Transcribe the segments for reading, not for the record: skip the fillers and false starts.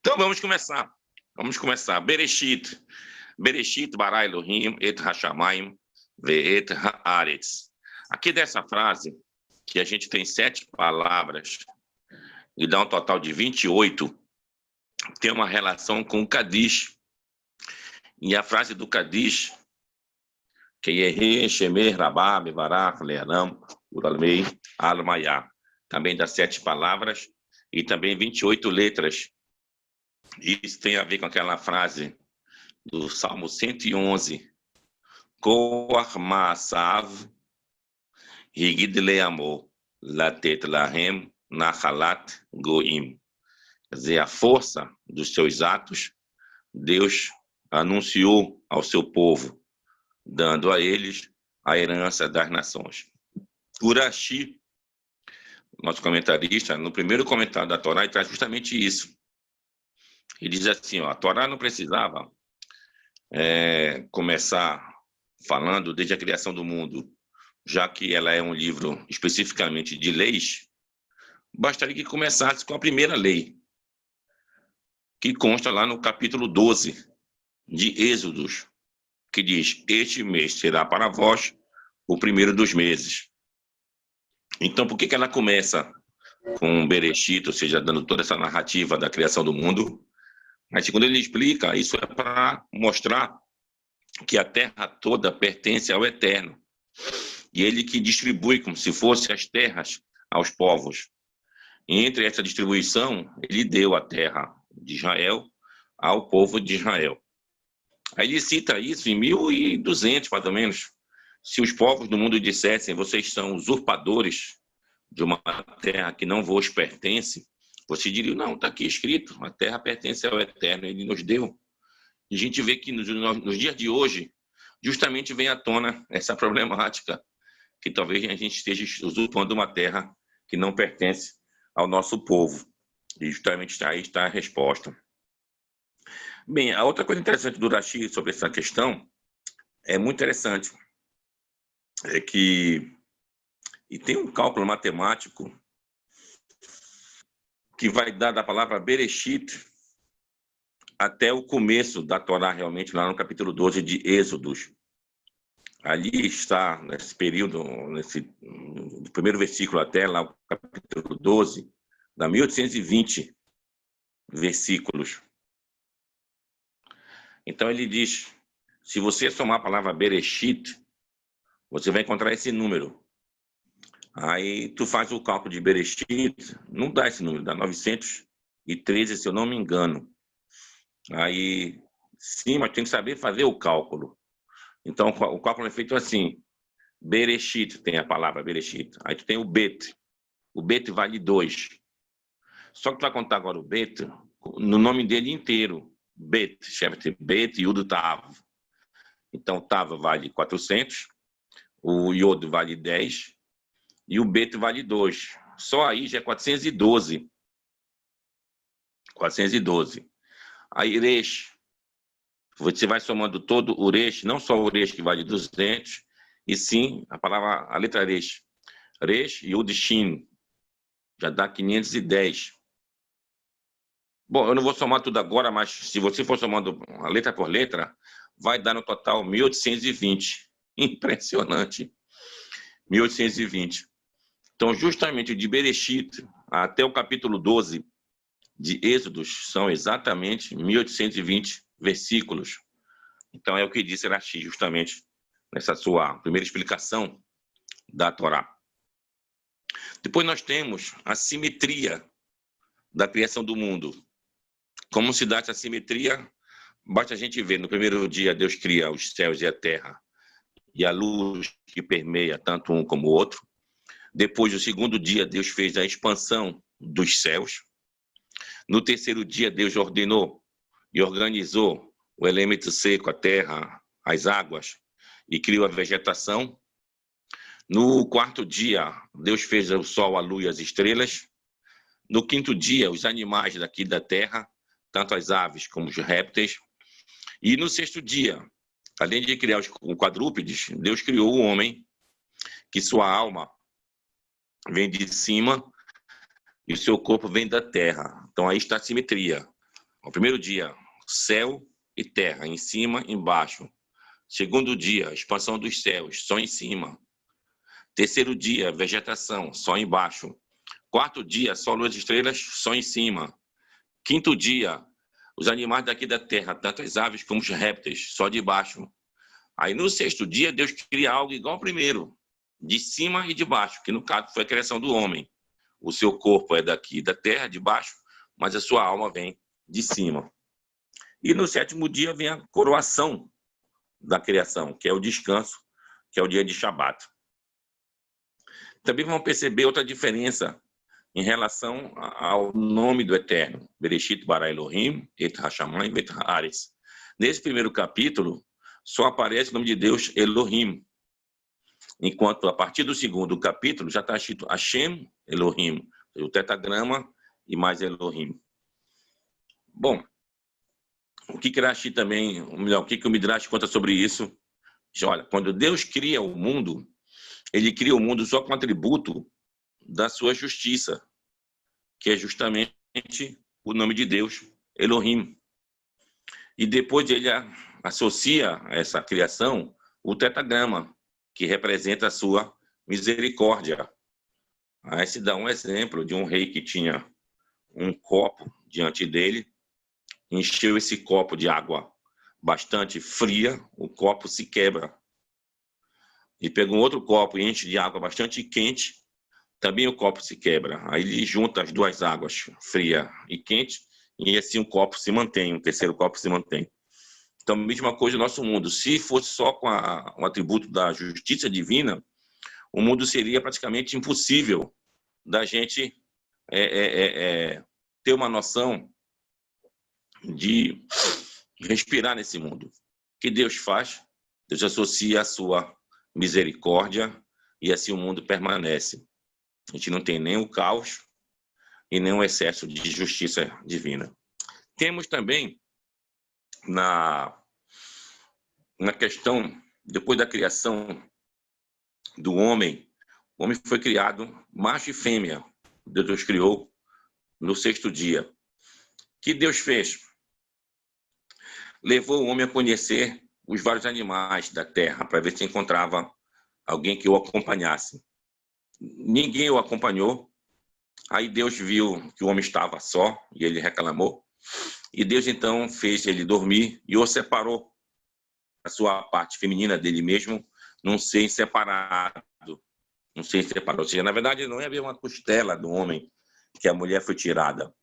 Então vamos começar. Vamos começar. Bereshit. Bereshit bara Elohim et hashamayim ve'et haaretz. Aqui dessa frase, que a gente tem 7 palavras e dá um total de 28, tem uma relação com o Kadish. E a frase do Kadish, que Yehi, Shemer, Rabá, Bevarach, Leanam, Uralmei, Almayá. Também dá 7 palavras e também 28 letras. Isso tem a ver com aquela frase do Salmo 111. Koach ma'asav, higid le'amor, latet lahem, nachalat goim. Quer dizer, a força dos seus atos, Deus anunciou ao seu povo, dando a eles a herança das nações. Urashi, nosso comentarista, no primeiro comentário da Torá, ele traz justamente isso. Ele diz assim, ó, a Torá não precisava começar falando desde a criação do mundo, já que ela é um livro especificamente de leis, bastaria que começasse com a primeira lei, que consta lá no capítulo 12 de Êxodos, que diz, este mês será para vós o primeiro dos meses. Então, por que ela começa com Bereshit, ou seja, dando toda essa narrativa da criação do mundo? Mas segundo ele explica, isso é para mostrar que a terra toda pertence ao Eterno. E ele que distribui como se fossem as terras aos povos. E entre essa distribuição, ele deu a terra de Israel ao povo de Israel. Aí ele cita isso em 1200, mais ou menos. Se os povos do mundo dissessem, vocês são usurpadores de uma terra que não vos pertence, você diria, não, está aqui escrito, a terra pertence ao Eterno, ele nos deu. E a gente vê que nos dias de hoje, justamente vem à tona essa problemática, que talvez a gente esteja usurpando uma terra que não pertence ao nosso povo. E justamente aí está a resposta. Bem, a outra coisa interessante do Urashi sobre essa questão é muito interessante. É que e tem um cálculo matemático que vai dar da palavra Bereshit até o começo da Torá, realmente, lá no capítulo 12 de Êxodos. Ali está, nesse período, do primeiro versículo até lá, o capítulo 12, dá 1820 versículos. Então ele diz, se você somar a palavra Bereshit, você vai encontrar esse número. Aí tu faz o cálculo de Bereshit, não dá esse número, dá 913, se eu não me engano. Aí, sim, mas tem que saber fazer o cálculo. Então, o cálculo é feito assim. Bereshit, tem a palavra Bereshit. Aí tu tem o Bet. O Bet vale 2. Só que tu vai contar agora o Bet no nome dele inteiro. Bet, Shevet, Bet, Yud, Tav. Então, Tav vale 400, o Yod vale 10 e o Bet vale 2. Só aí já é 412. 412. Aí, Resh, você vai somando todo o Resh, não só o Resh que vale 200, e sim a letra Resh. Resh e Yud Shin, já dá 510. Bom, eu não vou somar tudo agora, mas se você for somando a letra por letra, vai dar no total 1820. Impressionante. 1820. Então, justamente de Bereshit até o capítulo 12 de Êxodos são exatamente 1820 versículos. Então, é o que disse Rashi, justamente, nessa sua primeira explicação da Torá. Depois nós temos a simetria da criação do mundo. Como se dá essa simetria? Basta a gente ver, no primeiro dia Deus cria os céus e a terra, e a luz que permeia tanto um como o outro. Depois, no segundo dia, Deus fez a expansão dos céus. No terceiro dia, Deus ordenou e organizou o elemento seco, a terra, as águas, e criou a vegetação. No quarto dia, Deus fez o sol, a lua e as estrelas. No quinto dia, os animais daqui da terra, tanto as aves como os répteis. E no sexto dia, além de criar os quadrúpedes, Deus criou o homem, que sua alma vem de cima e o seu corpo vem da terra. Então aí está a simetria. O primeiro dia, céu e terra, em cima e embaixo. Segundo dia, expansão dos céus, só em cima. Terceiro dia, vegetação, só embaixo. Quarto dia, sol, lua e estrelas, só em cima. Quinto dia, os animais daqui da terra, tanto as aves como os répteis, só de baixo. Aí no sexto dia, Deus cria algo igual ao primeiro, de cima e de baixo, que no caso foi a criação do homem. O seu corpo é daqui da terra, de baixo, mas a sua alma vem de cima. E no sétimo dia vem a coroação da criação, que é o descanso, que é o dia de Shabat. Também vamos perceber outra diferença em relação ao nome do Eterno, Bereshit bara Elohim, et hashamayim vet haaretz. Nesse primeiro capítulo, só aparece o nome de Deus Elohim, enquanto a partir do segundo capítulo já está escrito Hashem Elohim, o tetragrama e mais Elohim. Bom, o que Rashi também, ou melhor, o que o Midrash conta sobre isso? Olha, quando Deus cria o mundo, ele cria o mundo só com atributo da sua justiça, que é justamente o nome de Deus, Elohim. E depois ele associa a essa criação o tetragrama, que representa a sua misericórdia. Aí se dá um exemplo de um rei que tinha um copo diante dele, encheu esse copo de água bastante fria, o copo se quebra. E pega um outro copo e enche de água bastante quente, também o copo se quebra. Aí ele junta as duas águas, fria e quente, e assim o copo se mantém, o terceiro copo se mantém. Então, a mesma coisa no nosso mundo. Se fosse só com o atributo da justiça divina, o mundo seria praticamente impossível da gente ter uma noção de respirar nesse mundo. O que Deus faz? Deus associa a sua misericórdia e assim o mundo permanece. A gente não tem nem o caos e nem o excesso de justiça divina. Temos também na questão, depois da criação do homem, o homem foi criado macho e fêmea. Deus criou no sexto dia. O que Deus fez? Levou o homem a conhecer os vários animais da terra, para ver se encontrava alguém que o acompanhasse. Ninguém o acompanhou. Aí Deus viu que o homem estava só, e ele reclamou. E Deus, então, fez ele dormir e o separou, a sua parte feminina dele mesmo, num ser separado. Num ser separado. Ou seja, na verdade, não havia uma costela do homem que a mulher foi tirada.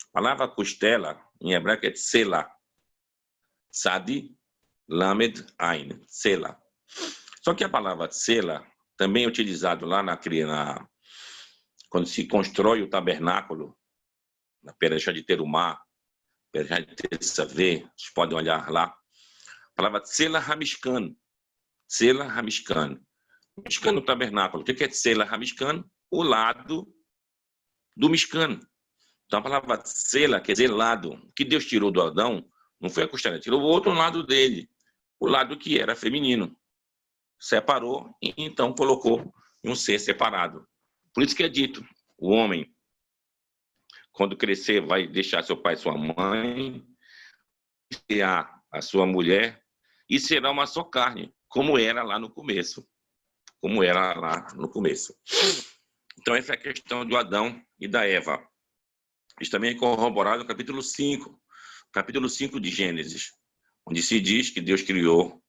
A palavra costela, em hebraico, é tsela. Sadi, lamed, ain. Tsela. Só que a palavra tsela também é utilizado lá quando se constrói o tabernáculo, na Perechá de Terumá, Perechá de Tessavê, vocês podem olhar lá. A palavra tsela hamishkan. Tsela hamishkan. Mishkan no tabernáculo. O que é tsela hamishkan? O lado do Mishkan. Então a palavra tsela quer dizer lado. O que Deus tirou do Adão não foi a costela, tirou o outro lado dele, o lado que era feminino. Separou e então colocou em um ser separado. Por isso que é dito, o homem, quando crescer, vai deixar seu pai e sua mãe, criar a sua mulher, e será uma só carne, como era lá no começo. Como era lá no começo. Então, essa é a questão do Adão e da Eva. Isso também é corroborado no capítulo 5 de Gênesis, onde se diz que Deus criou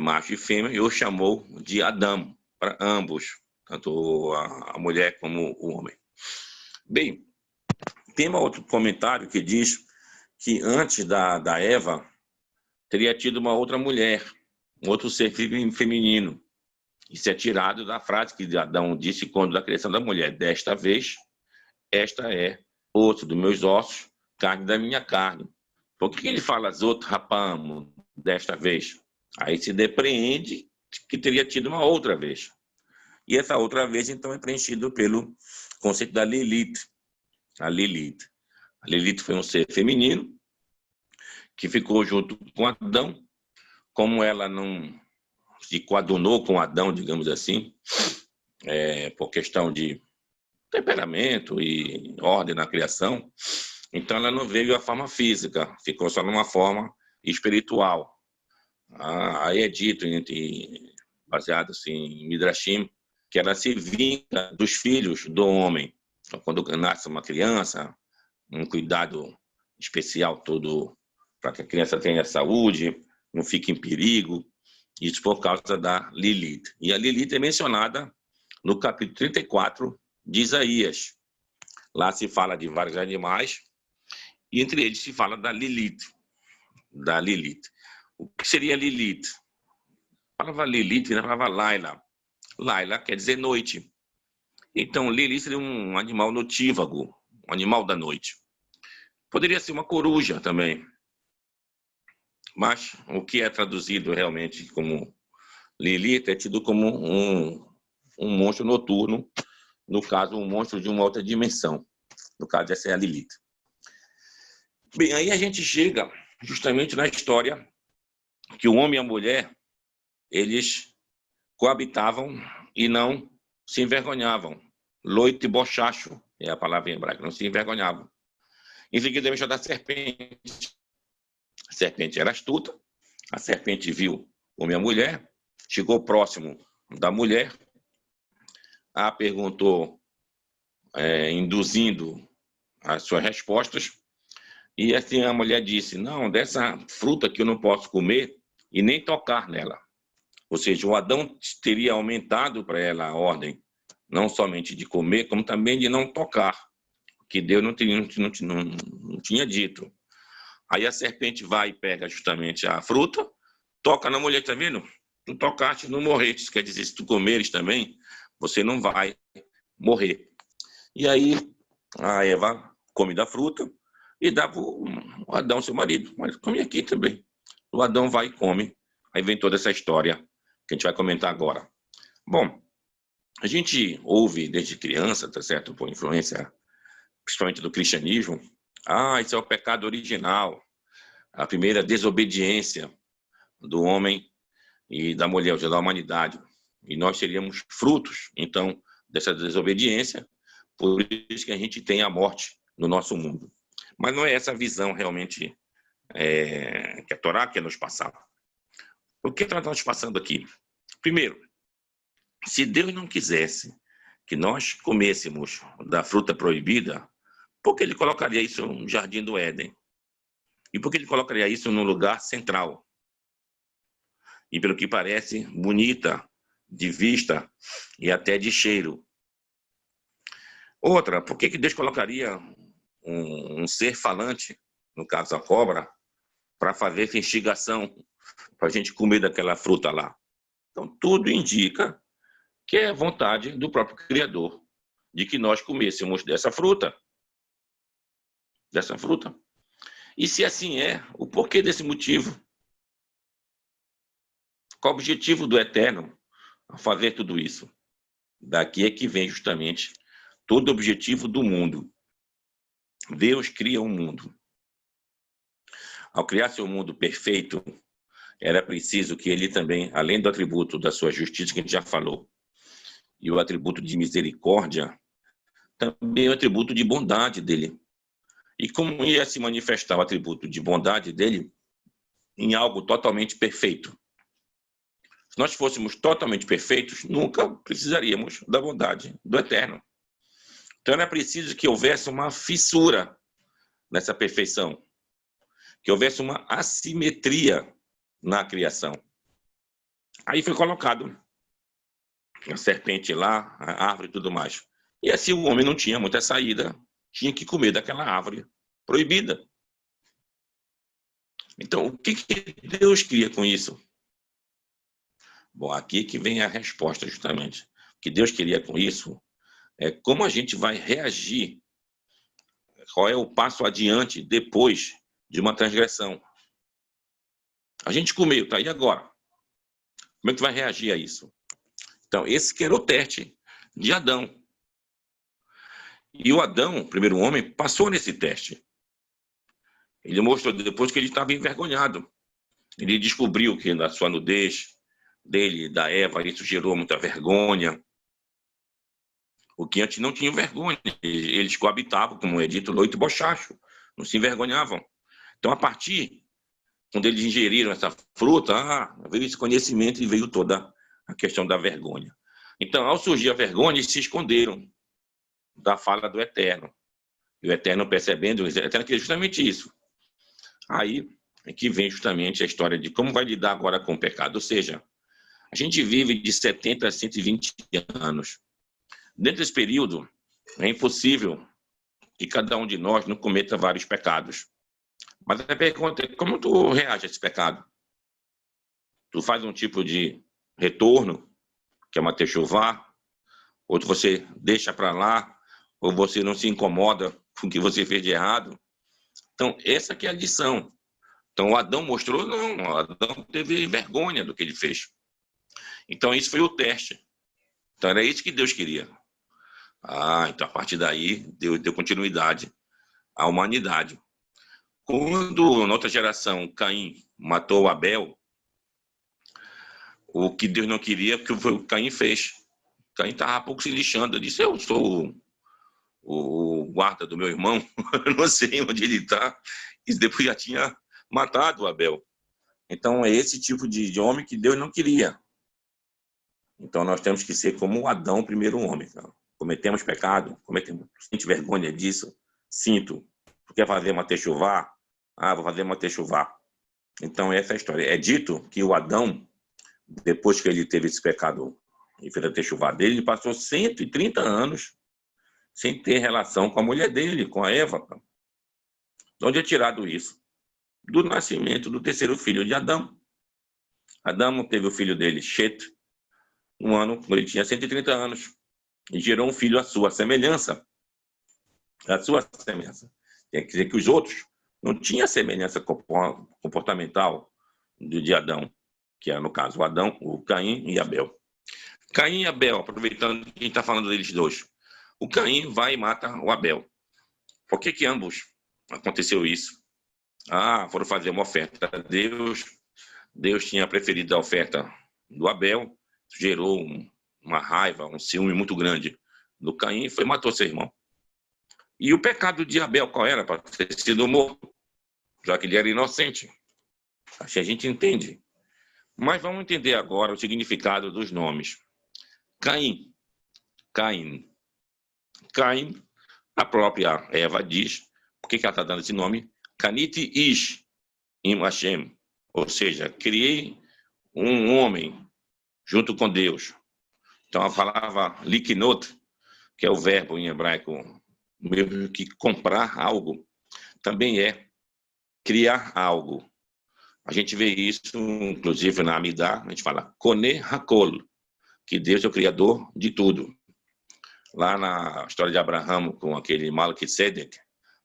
macho e fêmea e o chamou de Adão, para ambos, tanto a mulher como o homem. Bem, tem um outro comentário que diz que antes da Eva, teria tido uma outra mulher, um outro ser feminino. Isso é tirado da frase que Adão disse quando da criação da mulher. Desta vez, esta é osso dos meus ossos, carne da minha carne. Por que ele fala zoto rapamo desta vez? Aí se depreende que teria tido uma outra vez. E essa outra vez, então, é preenchido pelo conceito da Lilith. A Lilith. A Lilith foi um ser feminino que ficou junto com Adão. Como ela não se coadunou com Adão, digamos assim, por questão de temperamento e ordem na criação, Então, ela não veio a forma física, ficou só numa forma espiritual. Aí é dito, baseado assim, em Midrashim, que ela se vinga dos filhos do homem. Então, quando nasce uma criança, um cuidado especial todo para que a criança tenha saúde, não fique em perigo, isso por causa da Lilith. E a Lilith é mencionada no capítulo 34 de Isaías. Lá se fala de vários animais, e entre eles se fala da Lilith. Da Lilith. O que seria Lilith? A palavra Lilith é a palavra Laila. Laila quer dizer noite. Então, Lilith seria um animal notívago, um animal da noite. Poderia ser uma coruja também. Mas o que é traduzido realmente como Lilith é tido como um monstro noturno, no caso, um monstro de uma outra dimensão. No caso, essa é a Lilith. Bem, aí a gente chega justamente na história que o homem e a mulher, eles coabitavam e não se envergonhavam. Loito e bochacho é a palavra em hebraico, não se envergonhavam. Em seguida, veio da serpente. A serpente era astuta, a serpente viu o homem e a mulher, chegou próximo da mulher, a perguntou, induzindo as suas respostas, e assim a mulher disse, não, dessa fruta que eu não posso comer e nem tocar nela. Ou seja, o Adão teria aumentado para ela a ordem, não somente de comer, como também de não tocar, que Deus não tinha dito. Aí a serpente vai e pega justamente a fruta, toca na mulher, tá vendo? Tu tocaste, não morreste. Quer dizer, se tu comeres também, você não vai morrer. E aí a Eva come da fruta e dá para o Adão, seu marido. Mas come aqui também. O Adão vai e come. Aí vem toda essa história que a gente vai comentar agora. Bom, a gente ouve desde criança, tá certo? Por influência, principalmente do cristianismo. Isso é o pecado original. A primeira desobediência do homem e da mulher, ou seja, da humanidade. E nós seríamos frutos, então, dessa desobediência, por isso que a gente tem a morte no nosso mundo. Mas não é essa visão realmente que a Torá quer nos passar. O que nós estamos passando aqui? Primeiro, se Deus não quisesse que nós comêssemos da fruta proibida, por que ele colocaria isso no Jardim do Éden? E por que ele colocaria isso num lugar central? E, pelo que parece, bonita, de vista e até de cheiro. Outra, por que Deus colocaria um ser falante, no caso a cobra, para fazer essa instigação, para a gente comer daquela fruta lá? Então, tudo indica que é vontade do próprio Criador, de que nós comêssemos dessa fruta. E se assim é, o porquê desse motivo? Qual o objetivo do Eterno a fazer tudo isso? Daqui é que vem justamente todo o objetivo do mundo. Deus cria um mundo. Ao criar seu mundo perfeito, era preciso que ele também, além do atributo da sua justiça, que a gente já falou, e o atributo de misericórdia, também o atributo de bondade dele. E como ia se manifestar o atributo de bondade dele em algo totalmente perfeito? Se nós fôssemos totalmente perfeitos, nunca precisaríamos da bondade do Eterno. Então era preciso que houvesse uma fissura nessa perfeição, que houvesse uma assimetria na criação. Aí foi colocado a serpente lá, a árvore e tudo mais. E assim o homem não tinha muita saída, tinha que comer daquela árvore proibida. Então, o que Deus queria com isso? Bom, aqui que vem a resposta, justamente. O que Deus queria com isso é como a gente vai reagir, qual é o passo adiante depois de uma transgressão. A gente comeu, tá? E agora? Como é que vai reagir a isso? Então, esse que era o teste de Adão. E o Adão, o primeiro homem, passou nesse teste. Ele mostrou depois que ele estava envergonhado. Ele descobriu que na sua nudez dele, da Eva, isso gerou muita vergonha. O que antes não tinha vergonha. Eles coabitavam, como é dito, noite e bochacho. não se envergonhavam. Então, a partir, quando eles ingeriram essa fruta, veio esse conhecimento e veio toda a questão da vergonha. Então, ao surgir a vergonha, eles se esconderam da fala do Eterno. E o Eterno percebendo, o Eterno queria justamente isso. Aí é que vem justamente a história de como vai lidar agora com o pecado. Ou seja, a gente vive de 70 a 120 anos. Dentro desse período, é impossível que cada um de nós não cometa vários pecados. Mas a pergunta é, como tu reage a esse pecado? Tu faz um tipo de retorno, que é uma techuvá, ou você deixa para lá, ou você não se incomoda com o que você fez de errado? Então, essa que é a lição. Então, o Adão mostrou, não, o Adão teve vergonha do que ele fez. Então, isso foi o teste. Então, era isso que Deus queria. Então, a partir daí, deu continuidade à humanidade. Quando, na outra geração, Caim matou Abel, o que Deus não queria, porque o Caim fez. Caim estava pouco se lixando. Ele disse, eu sou o guarda do meu irmão, eu não sei onde ele está. E depois já tinha matado Abel. Então, é esse tipo de homem que Deus não queria. Então, nós temos que ser como o Adão, o primeiro homem. Então, cometemos pecado, sente vergonha disso, sinto. Tu quer fazer uma techuvá? Vou fazer uma techuvá. Então, essa é a história. É dito que o Adão, depois que ele teve esse pecado e fez a techuvá dele, ele passou 130 anos sem ter relação com a mulher dele, com a Eva. De onde é tirado isso? Do nascimento do terceiro filho de Adão. Adão teve o filho dele, Shet, um ano, quando ele tinha 130 anos, e gerou um filho à sua semelhança. A sua semelhança. Quer dizer que os outros não tinham semelhança comportamental de Adão, que é, no caso, o Adão, o Caim e Abel. Caim e Abel, aproveitando que a gente está falando deles dois. O Caim vai e mata o Abel. Por que ambos aconteceu isso? Foram fazer uma oferta a Deus. Deus tinha preferido a oferta do Abel, gerou uma raiva, um ciúme muito grande do Caim e matou seu irmão. E o pecado de Abel qual era? Para ter sido morto, já que ele era inocente. Acho que a gente entende. Mas vamos entender agora o significado dos nomes. Caim. Caim. Caim, a própria Eva diz, por que ela está dando esse nome? Kaniti ish im Hashem. Ou seja, criei um homem junto com Deus. Então, a palavra liknot, que é o verbo em hebraico, mesmo que comprar algo, também é criar algo. A gente vê isso, inclusive, na Amidá, a gente fala Kone Hakol, que Deus é o criador de tudo. Lá na história de Abraão, com aquele Malquisedec,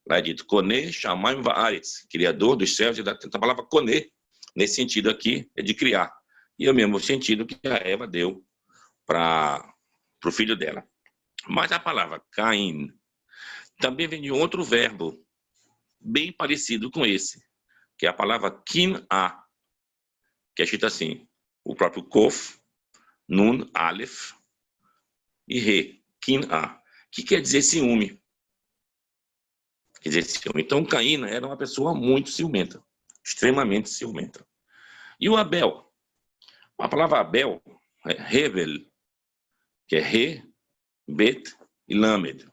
lá é dito Kone Shamayim Va'aretz, criador dos céus e da terra. A palavra Kone, nesse sentido aqui, é de criar. E é o mesmo sentido que a Eva deu para o filho dela. Mas a palavra Caim também vem de outro verbo, bem parecido com esse, que é a palavra Kin-A, que é escrito assim, o próprio Kof, Nun, Aleph e Re, Kin-A, que quer dizer ciúme. Quer dizer ciúme. Então, Caim era uma pessoa muito ciumenta, extremamente ciumenta. E o Abel? A palavra Abel é Hevel, que é Re, Bet e Lamed.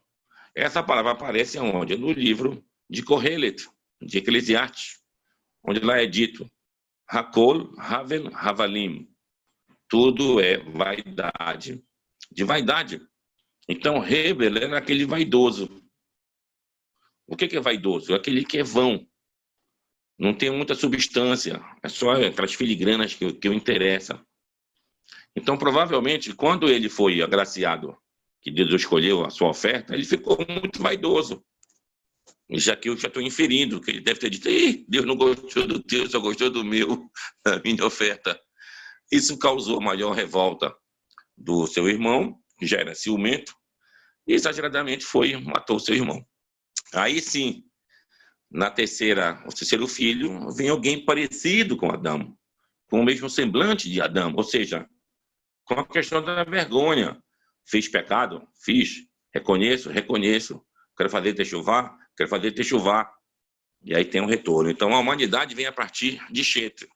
Essa palavra aparece onde? No livro de Kohelet, de Eclesiastes, onde lá é dito Hakol, Havel, Havalim. Tudo é vaidade, de vaidade. Então, Hevel era aquele vaidoso. O que é vaidoso? É aquele que é vão. Não tem muita substância, é só aquelas filigranas que o interessa. Então, provavelmente, quando ele foi agraciado, que Deus escolheu a sua oferta, ele ficou muito vaidoso. Já que eu já estou inferindo, que ele deve ter dito, Deus não gostou do teu, só gostou do meu, da minha oferta. Isso causou maior revolta do seu irmão, que já era ciumento, e exageradamente matou seu irmão. Aí sim, o terceiro filho, vem alguém parecido com Adão, com o mesmo semblante de Adão, ou seja, com a questão da vergonha. Fiz pecado? Fiz. Reconheço. Quero fazer techuvá? Quero fazer techuvá. E aí tem um retorno. Então, a humanidade vem a partir de Shet.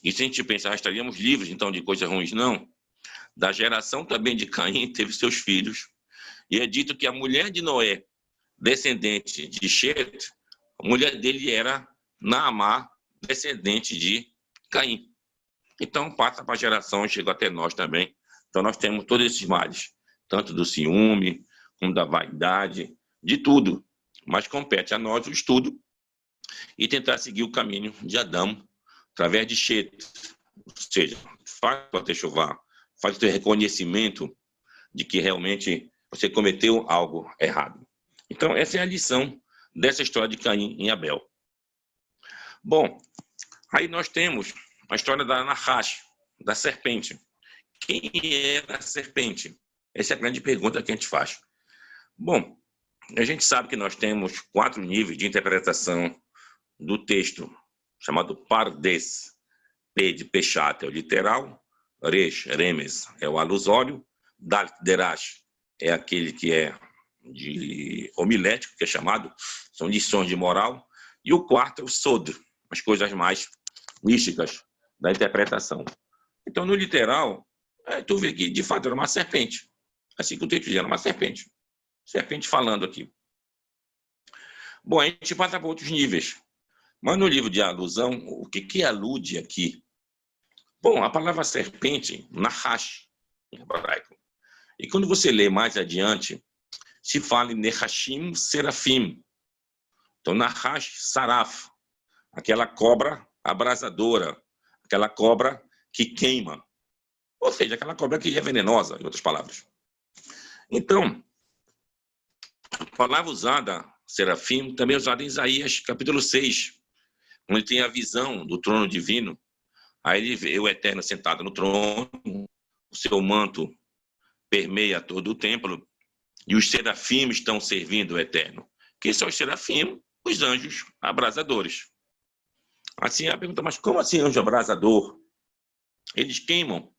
E se a gente pensar, estaríamos livres, então, de coisas ruins? Não. Da geração também de Caim, teve seus filhos. E é dito que a mulher de Noé, descendente de Shet, a mulher dele era Naamá, descendente de Caim. Então, passa para a geração e chega até nós também. Então, nós temos todos esses males, tanto do ciúme, como da vaidade, de tudo. Mas compete a nós o estudo e tentar seguir o caminho de Adão, através de Shet. Ou seja, faz o techuvá, faz o teu reconhecimento de que realmente você cometeu algo errado. Então, essa é a lição dessa história de Caim e Abel. Bom, aí nós temos a história da Nahash, da serpente. Quem era a serpente? Essa é a grande pergunta que a gente faz. Bom, a gente sabe que nós temos 4 níveis de interpretação do texto, chamado Pardes. P de Peshat é o literal, Resh, Remes, é o alusório, Dalt, Derash, é aquele que é de homilético, que é chamado, são lições de moral, e o quarto é o Sod, as coisas mais místicas da interpretação. Então, no literal, tu vê que, de fato, era uma serpente. Assim que o texto diz, era uma serpente. Serpente falando aqui. Bom, a gente passa para outros níveis. Mas no livro de alusão, o que alude aqui? Bom, a palavra serpente, Nahash, em hebraico. E quando você lê mais adiante, se fala em Nehashim Serafim. Então, Nahash Saraf, aquela cobra abrasadora, aquela cobra que queima. Ou seja, aquela cobra que é venenosa, em outras palavras. Então, a palavra usada, serafim, também é usada em Isaías, capítulo 6, onde tem a visão do trono divino. Aí ele vê o Eterno sentado no trono, o seu manto permeia todo o templo, e os serafim estão servindo o Eterno. Quem são os serafim? Os anjos abrasadores. Assim, a pergunta, mas como assim anjo abrasador? Eles queimam.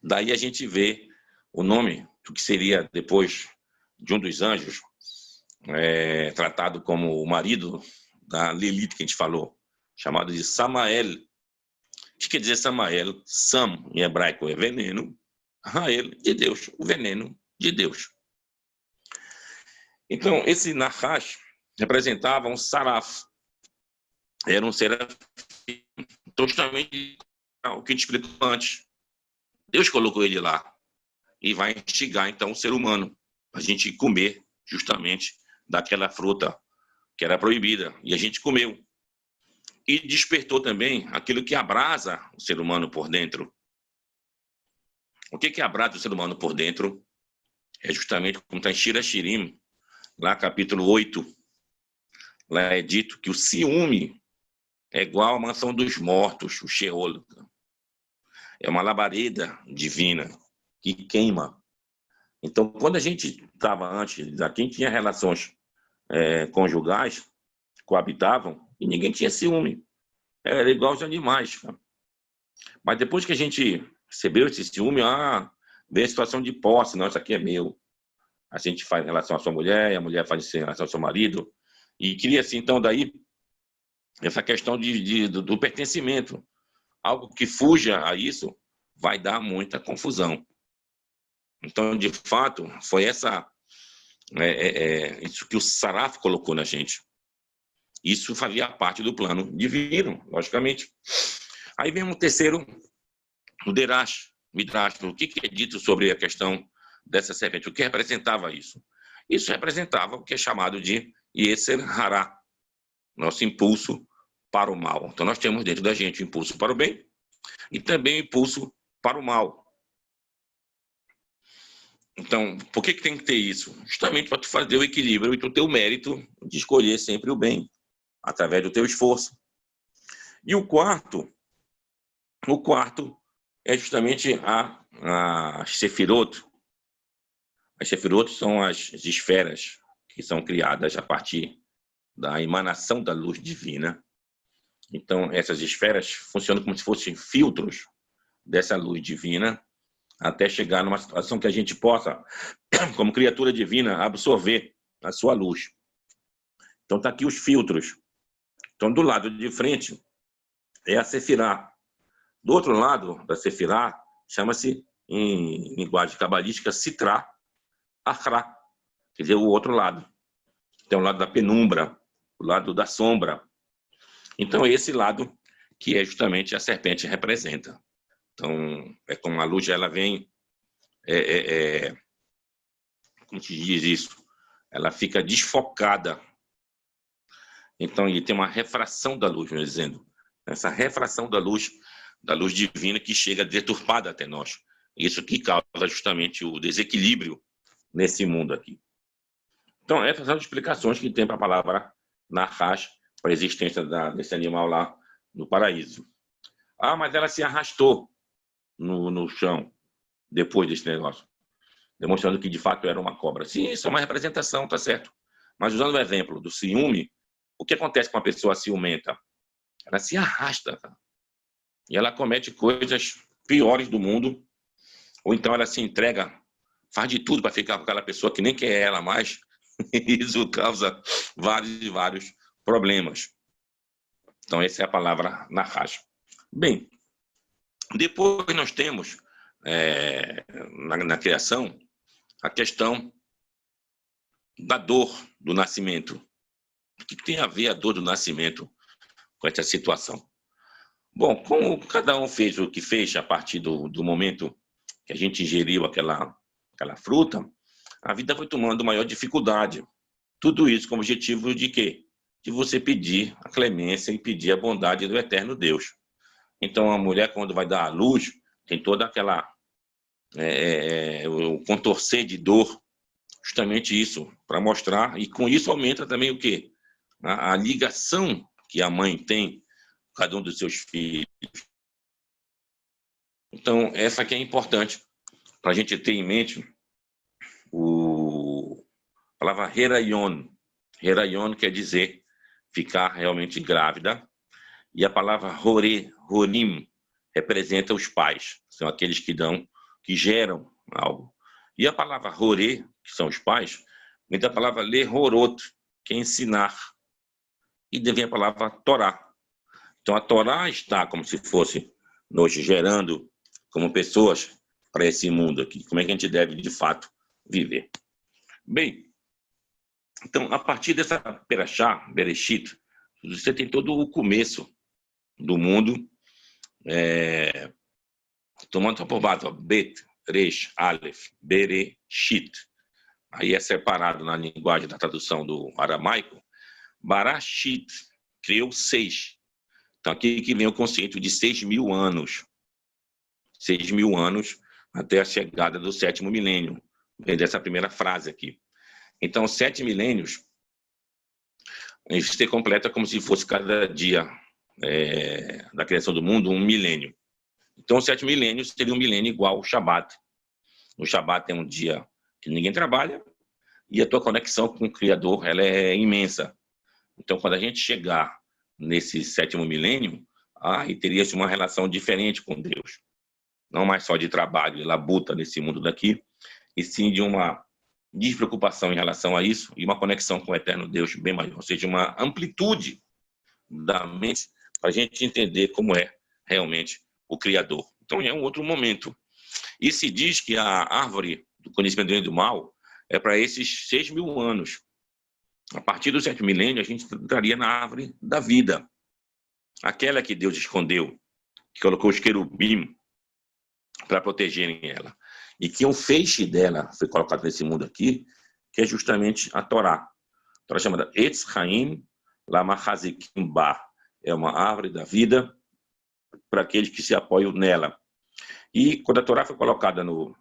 Daí a gente vê o nome do que seria depois de um dos anjos, tratado como o marido da Lilith que a gente falou, chamado de Samael. O que quer dizer Samael? Sam, em hebraico, é veneno. Rael, de Deus, o veneno de Deus. Então, esse Nahash representava um saraf. Era um serafim. Então, justamente o que a gente explicou antes. Deus colocou ele lá e vai instigar, então, o ser humano a gente comer justamente daquela fruta que era proibida. E a gente comeu. E despertou também aquilo que abrasa o ser humano por dentro. O que abrasa o ser humano por dentro? É justamente como está em Shira Shirim, lá capítulo 8. Lá é dito que o ciúme é igual à mansão dos mortos, o Sheol. É uma labareda divina que queima. Então, quando a gente estava antes, quem tinha relações conjugais, coabitavam, e ninguém tinha ciúme. Era igual aos animais. Mas depois que a gente recebeu esse ciúme, veio a situação de posse. Não, isso aqui é meu. A gente faz em relação à sua mulher, e a mulher faz em relação ao seu marido. E cria-se, então, daí, essa questão do pertencimento. Algo que fuja a isso vai dar muita confusão. Então, de fato, foi isso que o Saraf colocou na gente. Isso fazia parte do plano divino, logicamente. Aí vem um terceiro, o Derash, Midrash. O que é dito sobre a questão dessa serpente? O que representava isso? Isso representava o que é chamado de Yetzer Hará, nosso impulso para o mal. Então, nós temos dentro da gente o impulso para o bem e também o impulso para o mal. Então, por que tem que ter isso? Justamente para tu fazer o equilíbrio e tu ter o mérito de escolher sempre o bem, através do teu esforço. E o quarto é justamente a Sefirot. As Sefirot são as esferas que são criadas a partir da emanação da luz divina. Então, essas esferas funcionam como se fossem filtros dessa luz divina, até chegar numa situação que a gente possa, como criatura divina, absorver a sua luz. Então, está aqui os filtros. Então, do lado de frente é a Sefirá. Do outro lado da Sefirá, chama-se, em linguagem cabalística, Sitrá Achra, quer dizer, o outro lado. Tem o lado da penumbra, o lado da sombra. Então, é esse lado que é justamente a serpente representa. Então, é como a luz, ela vem, como se diz isso? Ela fica desfocada. Então, ele tem uma refração da luz, melhor dizendo. Essa refração da luz divina que chega deturpada até nós. Isso que causa justamente o desequilíbrio nesse mundo aqui. Então, essas são as explicações que tem para a palavra Nahash, para a existência desse animal lá no paraíso. Ah, mas ela se arrastou no chão depois desse negócio, demonstrando que de fato era uma cobra. Sim, isso é uma representação, tá certo. Mas usando o exemplo do ciúme, o que acontece com uma pessoa ciumenta? Ela se arrasta, cara, e ela comete coisas piores do mundo, ou então ela se entrega, faz de tudo para ficar com aquela pessoa que nem quer ela mais, e isso causa vários problemas. Então, essa é a palavra Nahash. Bem, depois nós temos, na criação, a questão da dor do nascimento. O que tem a ver a dor do nascimento com essa situação? Bom, como cada um fez o que fez a partir do momento que a gente ingeriu aquela fruta, a vida foi tomando maior dificuldade. Tudo isso com o objetivo de quê? De você pedir a clemência e pedir a bondade do eterno Deus. Então, a mulher, quando vai dar à luz, tem toda aquela o contorcer de dor, justamente isso, para mostrar, e com isso aumenta também o quê? A ligação que a mãe tem com cada um dos seus filhos. Então, essa aqui é importante para a gente ter em mente a palavra Herayon. Herayon quer dizer ficar realmente grávida, e a palavra Horim representa os pais, são aqueles que geram algo. E a palavra Horê, que são os pais, vem da palavra Lehorot, que é ensinar, e vem a palavra Torá. Então a Torá está como se fosse nos gerando como pessoas para esse mundo aqui. Como é que a gente deve, de fato, viver? Bem, então, a partir dessa Perashá, Bereshit, você tem todo o começo do mundo, tomando por base, Bet, Resh, Aleph, Bereshit. Aí é separado na linguagem da tradução do aramaico, Barashit, criou 6. Então, aqui que vem o conceito de 6.000 anos. 6.000 anos até a chegada do 7º milênio. Vem dessa primeira frase aqui. Então, 7 milênios, se completa como se fosse cada dia da criação do mundo, um milênio. Então, 7 milênios seria um milênio igual ao Shabat. O Shabat é um dia que ninguém trabalha e a tua conexão com o Criador ela é imensa. Então, quando a gente chegar nesse 7º milênio, aí teria-se uma relação diferente com Deus. Não mais só de trabalho e labuta nesse mundo daqui, e sim de uma despreocupação em relação a isso e uma conexão com o eterno Deus bem maior. Ou seja, uma amplitude da mente para a gente entender como é realmente o Criador. Então, é um outro momento. E se diz que a árvore do conhecimento do bem e do mal é para esses 6.000 anos. A partir do 7º milênio, a gente entraria na árvore da vida. Aquela que Deus escondeu, que colocou os querubim para protegerem ela. E que um feixe dela foi colocado nesse mundo aqui, que é justamente a Torá. A Torá chamada Etz Chaim Lamachazikim Ba. É uma árvore da vida para aqueles que se apoiam nela. E quando a Torá foi colocada no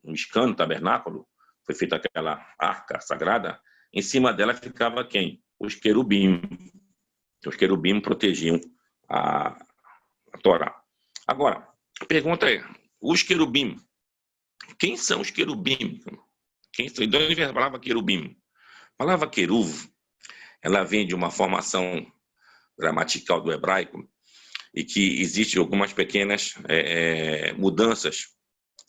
Mishkan, no tabernáculo, foi feita aquela arca sagrada, em cima dela ficava quem? Os querubim. Os querubim protegiam a Torá. Agora, a pergunta é, os querubim, quem são os querubim? De onde vem a palavra querubim? A palavra queruv, ela vem de uma formação gramatical do hebraico e que existem algumas pequenas mudanças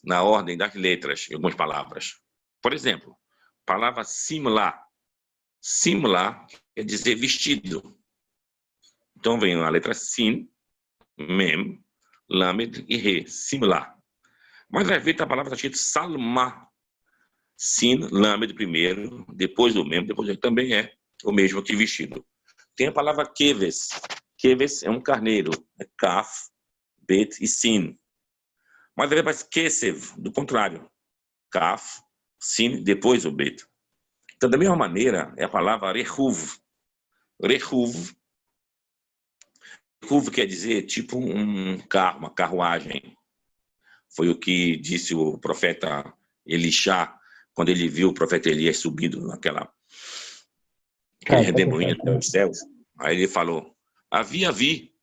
na ordem das letras em algumas palavras. Por exemplo, a palavra simla. Simla quer dizer vestido. Então vem a letra Sin, Mem, Lamed e Re, similar. Mas às vezes a palavra está escrito Salma, Sin, Lamed primeiro, depois do Mem, depois também é o mesmo que vestido. Tem a palavra Keves. Keves é um carneiro, é Kaf, Bet e Sin. Mas ele faz Kesev, do contrário. Kaf, Sin, depois o Bet. Então, da mesma maneira, é a palavra Rehuv. Rehuv. Rehuv quer dizer tipo um carro, uma carruagem. Foi o que disse o profeta Elishá, quando ele viu o profeta Elias subindo aquele redemoinho dos céus. Aí ele falou, vi,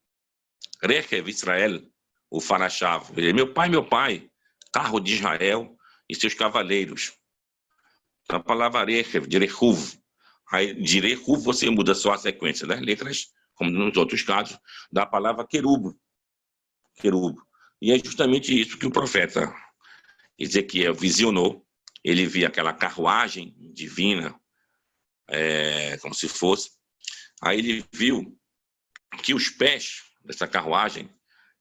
Rechev Israel, o Farachav. Ele, meu pai, carro de Israel e seus cavaleiros. A palavra Rechev, de Rehuv. Aí, de Rehuv, você muda só a sequência das letras, como nos outros casos, da palavra querubo. E é justamente isso que o profeta Ezequiel visionou. Ele via aquela carruagem divina, como se fosse. Aí ele viu que os pés dessa carruagem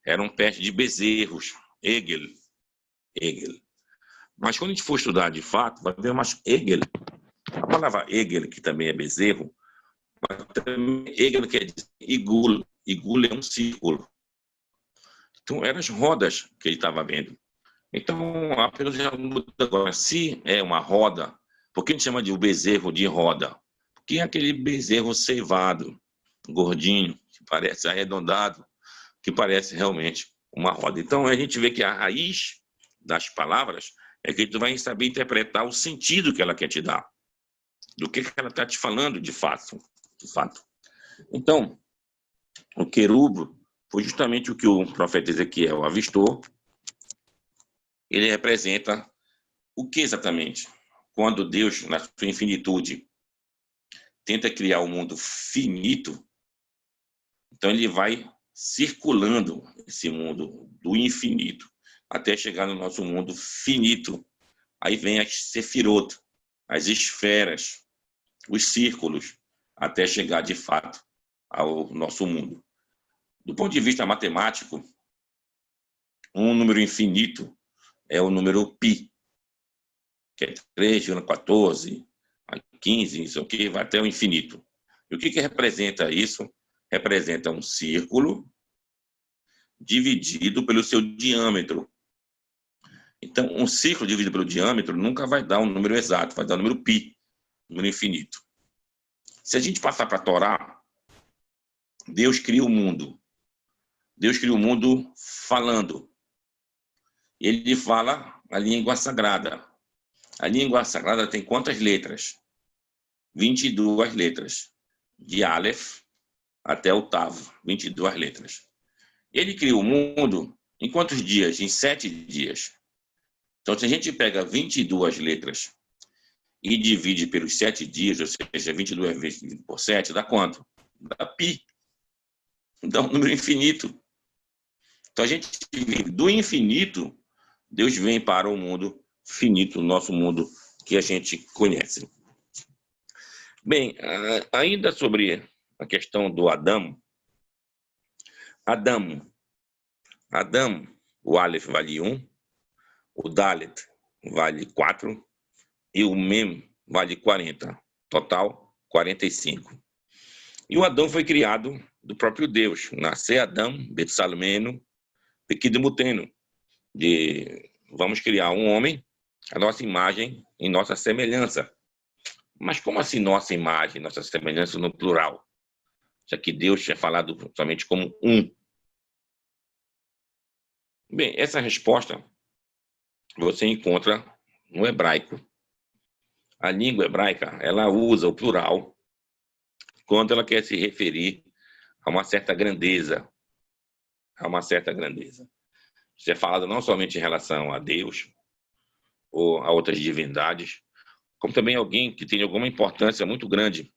eram pés de bezerros, Egel. Mas quando a gente for estudar de fato, vai ver mais Egel. A palavra Egel, que também é bezerro, mas também Egel quer dizer Igul. Igul é um círculo. Então, eram as rodas que ele estava vendo. Então, a pergunta já muda agora. Se é uma roda, por que a gente chama de o bezerro de roda? Porque é aquele bezerro ceivado, gordinho, que parece arredondado, que parece realmente uma roda. Então, a gente vê que a raiz das palavras é que tu vai saber interpretar o sentido que ela quer te dar, do que ela está te falando de fato. Então, o querubo foi justamente o que o profeta Ezequiel avistou. Ele representa o que exatamente? Quando Deus, na sua infinitude, tenta criar um mundo finito, então ele vai circulando esse mundo do infinito até chegar no nosso mundo finito. Aí vem as sefirot, as esferas, os círculos, até chegar de fato ao nosso mundo. Do ponto de vista matemático, um número infinito é o número π, que é 3,14, 15, isso aqui vai até o infinito. E o que representa isso? Representa um círculo dividido pelo seu diâmetro. Então, um círculo dividido pelo diâmetro nunca vai dar um número exato, vai dar um número π, número infinito. Se a gente passar para a Torá, Deus cria o mundo. Deus cria o mundo falando. Ele fala a língua sagrada. A língua sagrada tem quantas letras? 22 letras. De Aleph até o Tav, 22 letras. Ele criou o mundo em quantos dias? Em 7 dias. Então, se a gente pega 22 letras e divide pelos 7 dias, ou seja, 22 vezes dividido por 7, dá quanto? Dá π. Dá um número infinito. Então, a gente vive do infinito, Deus vem para o mundo finito, o nosso mundo que a gente conhece. Bem, ainda sobre a questão do Adão, o Aleph vale 1, o Dalet vale 4 e o Mem vale 40. Total, 45. E o Adão foi criado do próprio Deus. Nascer Adão, Betsalmeno, Pequidemuteno. Vamos criar um homem, a nossa imagem e nossa semelhança. Mas como assim nossa imagem, nossa semelhança no plural? Já que Deus tinha falado somente como um. Bem, essa resposta você encontra no hebraico. A língua hebraica, ela usa o plural quando ela quer se referir a uma certa grandeza. Isso é falado não somente em relação a Deus ou a outras divindades, como também alguém que tem alguma importância muito grande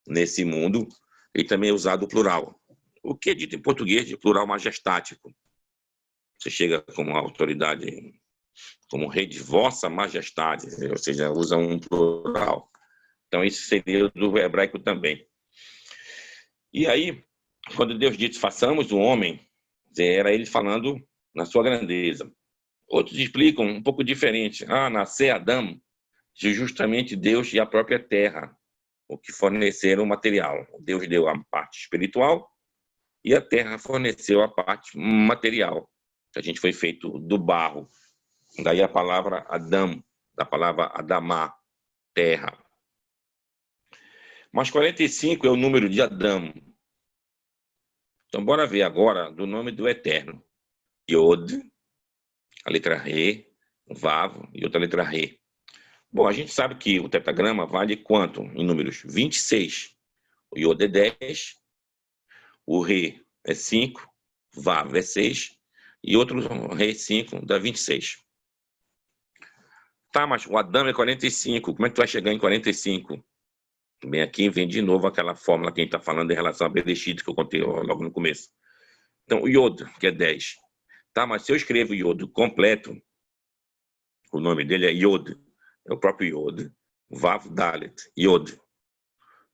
nesse mundo, e também é usado o plural. O que é dito em português de plural majestático? Você chega como autoridade, como rei de vossa majestade, ou seja, usa um plural. Então, isso seria do hebraico também. E aí, quando Deus disse, façamos o homem, era ele falando na sua grandeza. Outros explicam um pouco diferente. Nascer Adão, justamente Deus e a própria terra, o que forneceram o material. Deus deu a parte espiritual e a terra forneceu a parte material. A gente foi feito do barro. Daí a palavra Adão, da palavra Adamá, terra. Mas 45 é o número de Adão. Então, bora ver agora do nome do Eterno. Yod, a letra Re, Vav e outra letra Re. Bom, a gente sabe que o tetragrama vale quanto em números? 26. O Yod é 10, o Re é 5, Vav é 6 e outro Re 5 dá 26. Tá, mas o Adão é 45. Como é que tu vai chegar em 45? Bem, aqui vem de novo aquela fórmula que a gente está falando em relação a Bereshit, que eu contei logo no começo. Então, o Yod, que é 10. Tá, mas se eu escrevo Yod completo, o nome dele é Yod, é o próprio Yod, Vav Dalet, Yod.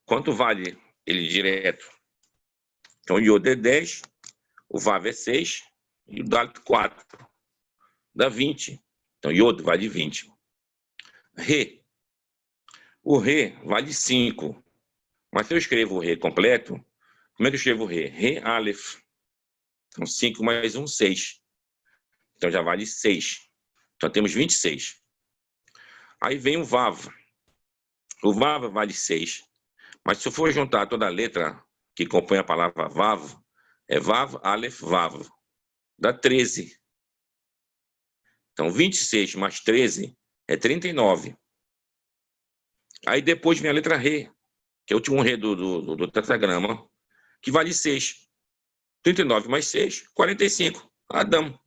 Quanto vale ele direto? Então, o Yod é 10, o Vav é 6 e o Dalet 4. Dá 20. Então, Yod vale 20. Re. O Re vale 5. Mas se eu escrevo o Re completo, como é que eu escrevo o Re? Re Aleph. Então, 5 mais 1, 6. Então, já vale 6. Então, temos 26. Aí vem o Vav. O Vav vale 6. Mas se eu for juntar toda a letra que compõe a palavra Vav, é Vav, Aleph, Vav. Dá 13. Então, 26 mais 13 é 39. Aí depois vem a letra Re, que é o último Re do tetragrama, que vale 6. 39 mais 6, 45. Adão.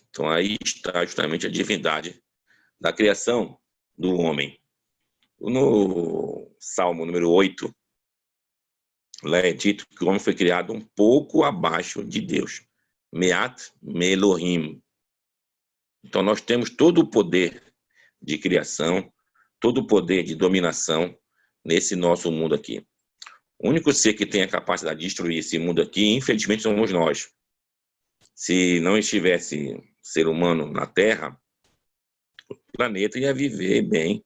Então, aí está justamente a divindade da criação do homem. No Salmo número 8, lá é dito que o homem foi criado um pouco abaixo de Deus. Meat Melohim. Então, nós temos todo o poder de criação, todo o poder de dominação nesse nosso mundo aqui. O único ser que tem a capacidade de destruir esse mundo aqui, infelizmente, somos nós. Se não estivesse ser humano na Terra, o planeta ia viver bem,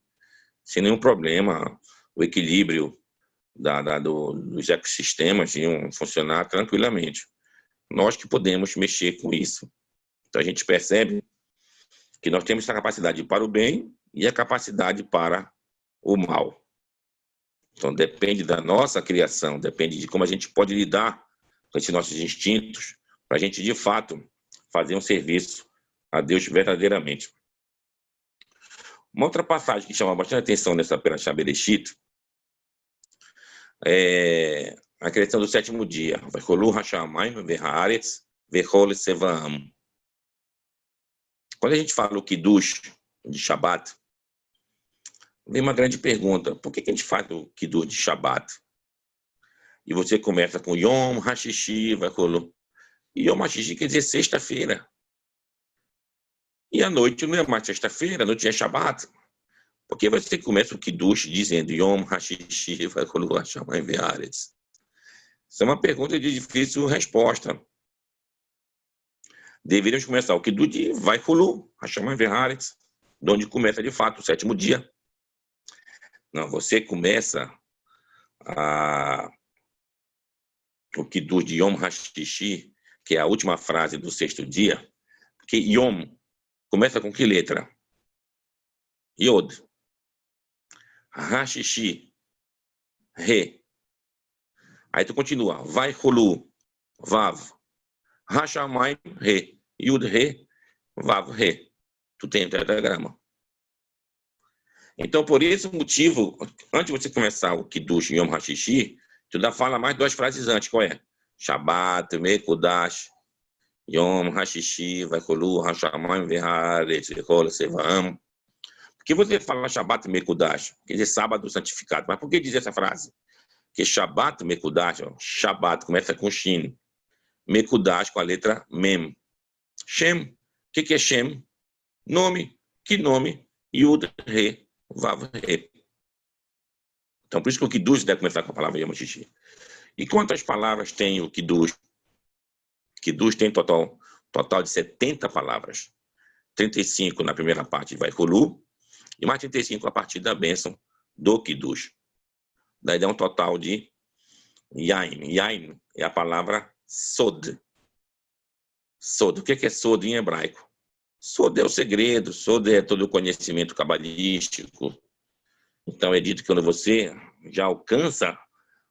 sem nenhum problema. O equilíbrio dos ecossistemas iam funcionar tranquilamente. Nós que podemos mexer com isso. Então, a gente percebe que nós temos essa capacidade para o bem e a capacidade para o mal. Então, depende da nossa criação, depende de como a gente pode lidar com esses nossos instintos, para a gente, de fato, fazer um serviço a Deus verdadeiramente. Uma outra passagem que chama bastante atenção nessa Perashá Bereshit é a criação do sétimo dia. Quando a gente fala o Kiddush de Shabbat, vem uma grande pergunta. Por que a gente faz o Kiddush de Shabbat? E você começa com Yom HaShishi, e Yom HaShishi quer dizer sexta-feira. E a noite não é mais sexta-feira, a noite é Shabbat. Por que você começa o Kiddush dizendo Yom HaShishi, Isso é uma pergunta de difícil resposta. Deveríamos começar o Kiddush de Vaikulu, Hashaman Veharetz, de onde começa de fato o sétimo dia. Não, você começa o Kiddush de Yom HaShishi, que é a última frase do sexto dia, porque Yom começa com que letra? Yod. HaShishi, Re. Aí tu continua, Vaikulu, Vav. Hashamayim, Re. Yud, Re, Vav, Re. Tu tem o tetragrama. Então, por esse motivo, antes de você começar o Kiddush Yom HaShishi, tu ainda fala mais duas frases antes. Qual é? Shabbat, Mekudash, Yom HaShishi, Vaikulu, Hashamayim, Veharetz, Vechol, Sevam. Por que você fala Shabbat, Mekudash? Quer dizer sábado santificado. Mas por que dizer essa frase? Porque Shabbat, Mekudash, Shabbat começa com Shin, Mekudash com a letra Mem. Shem. O que é Shem? Nome. Que nome? Yud, Re, Vav, Re. Então, por isso que o Kiddush deve começar com a palavra Yom Shishi. E quantas palavras tem o Kiddush? Kiddush tem total de 70 palavras. 35 na primeira parte vai Hulu, e mais 35 a partir da bênção do Kiddush. Daí dá um total de Yain. Yain é a palavra Sod. Sod. O que é Sod em hebraico? Sod é o segredo, Sod é todo o conhecimento cabalístico. Então é dito que quando você já alcança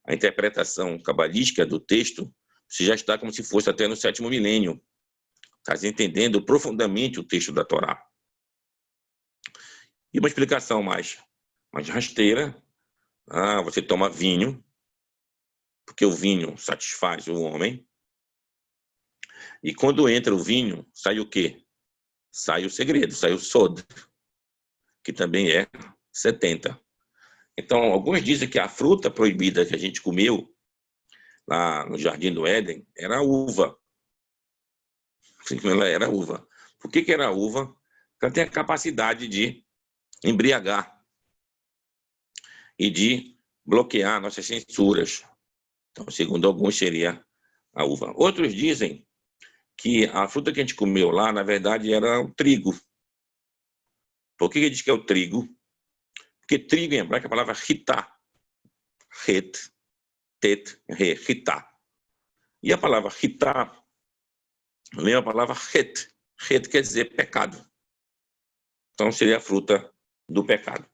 a interpretação cabalística do texto, você já está como se fosse até no 7º milênio. Está entendendo profundamente o texto da Torá. E uma explicação mais rasteira. Você toma vinho, porque o vinho satisfaz o homem. E quando entra o vinho, sai o quê? Sai o segredo, sai o Sod, que também é 70. Então, alguns dizem que a fruta proibida que a gente comeu lá no Jardim do Éden era a uva. Ela era uva. Por que era uva? Porque ela tem a capacidade de embriagar e de bloquear nossas censuras. Então, segundo alguns, seria a uva. Outros dizem que a fruta que a gente comeu lá, na verdade, era o trigo. Por que ele diz que é o trigo? Porque trigo em hebraico é a palavra hitá. Het, tet, re, hitá. E a palavra hitá lembra a palavra het. Het quer dizer pecado. Então, seria a fruta do pecado.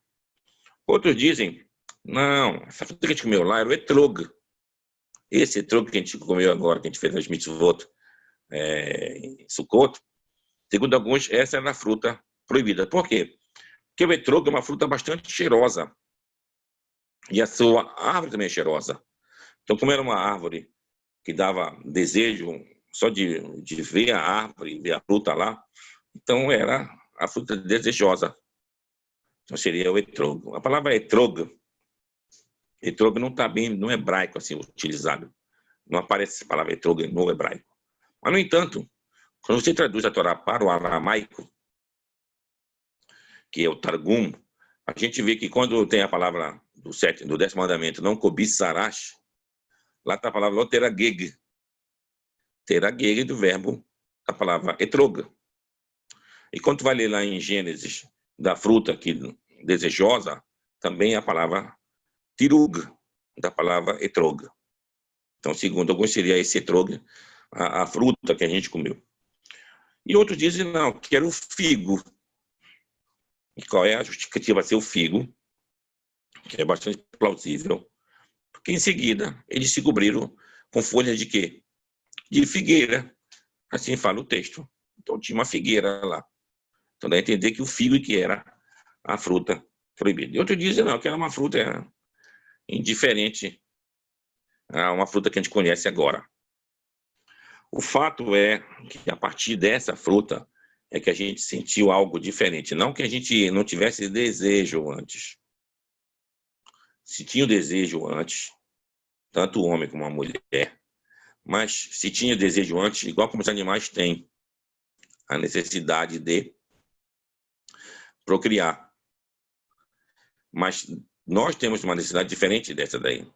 Outros dizem, não, essa fruta que a gente comeu lá era o etrog. Esse etrog que a gente comeu agora, que a gente fez as mitzvot em Sukkot, segundo alguns, essa era a fruta proibida. Por quê? Porque o etrog é uma fruta bastante cheirosa. E a sua árvore também é cheirosa. Então, como era uma árvore que dava desejo só de ver a árvore, ver a fruta lá, então era a fruta desejosa. Então, seria o etrog. A palavra etrog não está bem no hebraico assim, utilizado. Não aparece a palavra etrog no hebraico. Mas, no entanto, quando você traduz a Torá para o aramaico, que é o Targum, a gente vê que quando tem a palavra do 10º mandamento, não cobiçarás, lá está a palavra loterageg. Terageg do verbo, a palavra etroga. E quando tu vai ler lá em Gênesis, da fruta que desejosa, também a palavra tiruga, da palavra etroga. Então, segundo alguns, seria esse etroga, a fruta que a gente comeu. E outros dizem, não, que era o figo. E qual é a justificativa? Ser o figo, que é bastante plausível, porque em seguida eles se cobriram com folhas de quê? De figueira. Assim fala o texto. Então tinha uma figueira lá. Então dá a entender que o figo que era a fruta proibida. E outros dizem, não, que era uma fruta indiferente a uma fruta que a gente conhece agora. O fato é que a partir dessa fruta é que a gente sentiu algo diferente. Não que a gente não tivesse desejo antes. Se tinha o desejo antes, tanto o homem como a mulher, mas se tinha desejo antes, igual como os animais têm, a necessidade de procriar. Mas nós temos uma necessidade diferente dessa daí.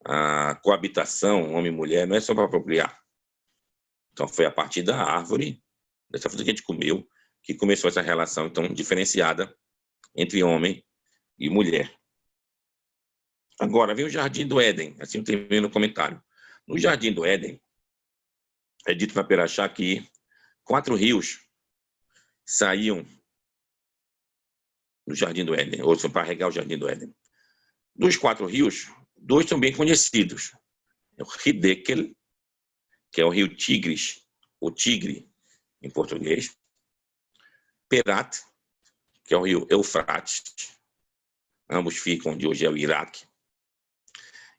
A coabitação, homem e mulher, não é só para procriar. Então foi a partir da árvore, dessa fruta que a gente comeu, que começou essa relação então diferenciada entre homem e mulher. Agora, vem o Jardim do Éden, assim eu termino no comentário. No Jardim do Éden, é dito na Perachá que 4 rios saíam do Jardim do Éden, ou para regar o Jardim do Éden. Dos 4 rios, 2 são bem conhecidos. É o Hidekel, que é o rio Tigres, ou Tigre, em português. Perat, que é o rio Eufrates. Ambos ficam onde hoje é o Iraque.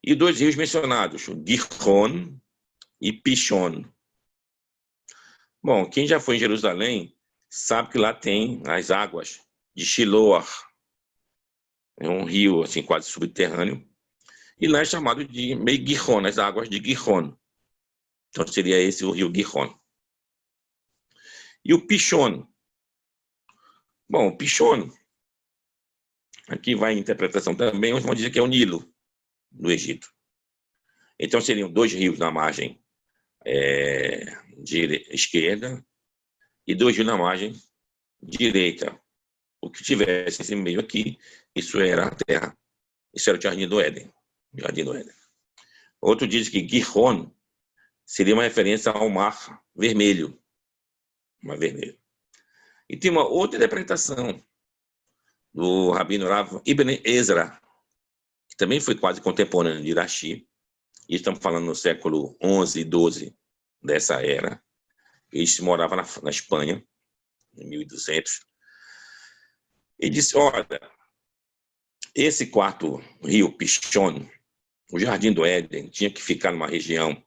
E 2 rios mencionados, Gihon e Pishon. Bom, quem já foi em Jerusalém sabe que lá tem as águas de Shiloah. É um rio assim, quase subterrâneo. E lá é chamado de Mei Gihon, as águas de Gihon. Então seria esse o rio Gihon. E o Pishon? Bom, o Pishon Aqui vai a interpretação também, uns vão dizer que é o Nilo, no Egito. Então, seriam 2 rios na margem esquerda e 2 rios na margem direita. O que tivesse esse meio aqui, isso era a terra, isso era o Jardim do Éden. Jardim do Éden. Outro diz que Gihon seria uma referência ao Mar Vermelho. Mar Vermelho. E tem uma outra interpretação do Rabino Rav Ibn Ezra, que também foi quase contemporâneo de Irashi, e estamos falando no século 11 e 12 dessa era. Ele morava na Espanha, em 1200. Ele disse, olha, esse quarto rio Pishon, o Jardim do Éden, tinha que ficar numa região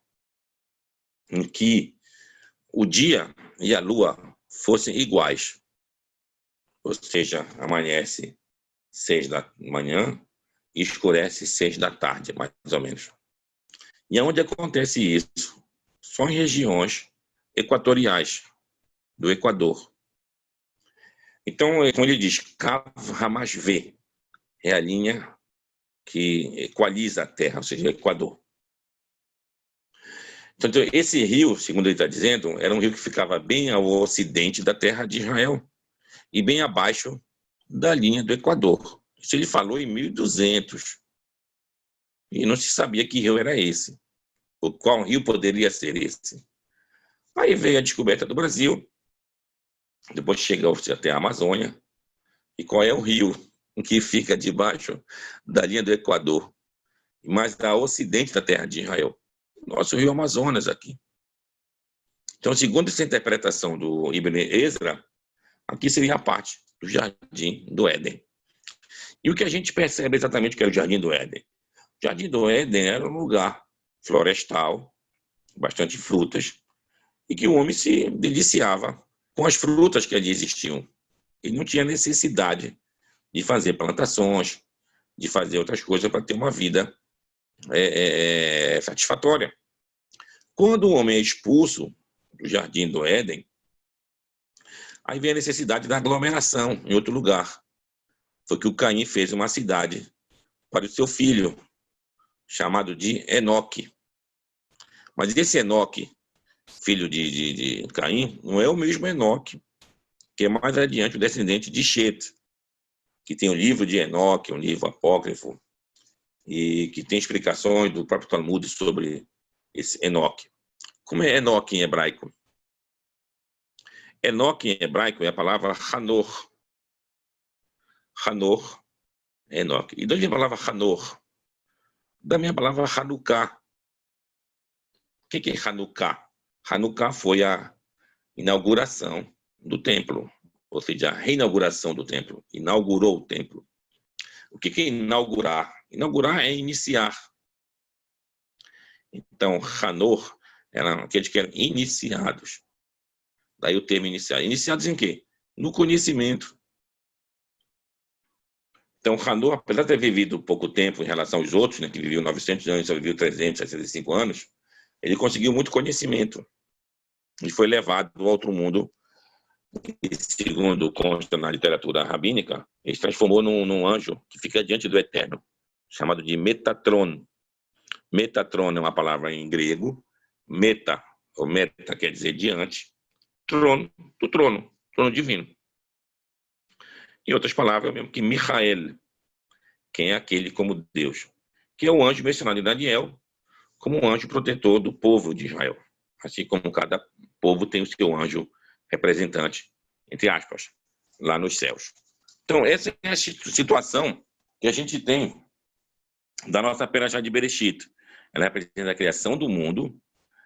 em que o dia e a lua fossem iguais. Ou seja, amanhece 6 da manhã e escurece 6 da tarde, mais ou menos. E onde acontece isso? Só em regiões equatoriais do Equador. Então, como ele diz, Kav Hamash V é a linha que equaliza a Terra, ou seja, o Equador. Então, esse rio, segundo ele está dizendo, era um rio que ficava bem ao ocidente da terra de Israel e bem abaixo da linha do Equador. Isso ele falou em 1200. E não se sabia que rio era esse. Ou qual rio poderia ser esse. Aí veio a descoberta do Brasil, depois chegou até a Amazônia. E qual é o rio que fica debaixo da linha do Equador, mais a ocidente da terra de Israel? Nosso rio Amazonas aqui. Então, segundo essa interpretação do Ibn Ezra, aqui seria a parte do Jardim do Éden. E o que a gente percebe exatamente que é o Jardim do Éden? O Jardim do Éden era um lugar florestal, bastante frutas, e que o homem se deliciava com as frutas que ali existiam. Ele não tinha necessidade de fazer plantações, de fazer outras coisas para ter uma vida satisfatória. Quando o homem é expulso do Jardim do Éden, aí vem a necessidade da aglomeração em outro lugar. Foi que o Caim fez uma cidade para o seu filho, chamado de Enoque. Mas esse Enoque, filho de Caim, não é o mesmo Enoque, que é mais adiante o descendente de Shet, que tem o livro de Enoque, um livro apócrifo, e que tem explicações do próprio Talmud sobre esse Enoque. Como é Enoque em hebraico? Enoque em hebraico é a palavra Hanor. Hanor é Enoque. E de onde é a palavra Hanor? Da minha palavra Hanukkah. O que é Hanukkah? Hanukkah foi a inauguração do templo, ou seja, a reinauguração do templo. Inaugurou o templo. O que é inaugurar? Inaugurar é iniciar. Então, Hanor eram aqueles que eram iniciados. Daí o termo iniciado. Iniciados em quê? No conhecimento. Então, Hanor, apesar de ter vivido pouco tempo em relação aos outros, né, que viviam 900 anos, só viveu 365 anos, ele conseguiu muito conhecimento e foi levado ao outro mundo. E, segundo consta na literatura rabínica, ele se transformou num anjo que fica diante do Eterno, chamado de Metatron. Metatron é uma palavra em grego. Meta, ou meta quer dizer diante, trono, do trono, trono divino. Em outras palavras, é o mesmo que Michael, quem é aquele como Deus, que é o anjo mencionado em Daniel como um anjo protetor do povo de Israel. Assim como cada povo tem o seu anjo representante, entre aspas, lá nos céus. Então, essa é a situação que a gente tem da nossa Perashá de Bereshit. Ela representa a criação do mundo,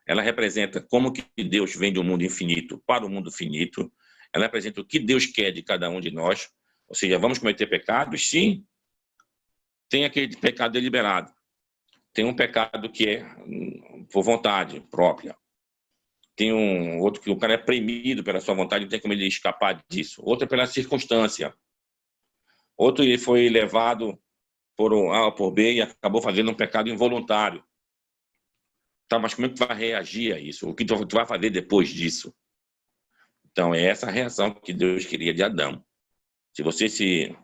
ela representa como que Deus vem do mundo infinito para o mundo finito, ela representa o que Deus quer de cada um de nós, ou seja, vamos cometer pecados? Sim, tem aquele pecado deliberado, tem um pecado que é por vontade própria, tem um outro que o cara é premido pela sua vontade, não tem como ele escapar disso, outro é pela circunstância, outro ele foi levado por A ou por B e acabou fazendo um pecado involuntário. Tá, mas como é que tu vai reagir a isso? O que tu vai fazer depois disso? Então, é essa a reação que Deus queria de Adão. Se você se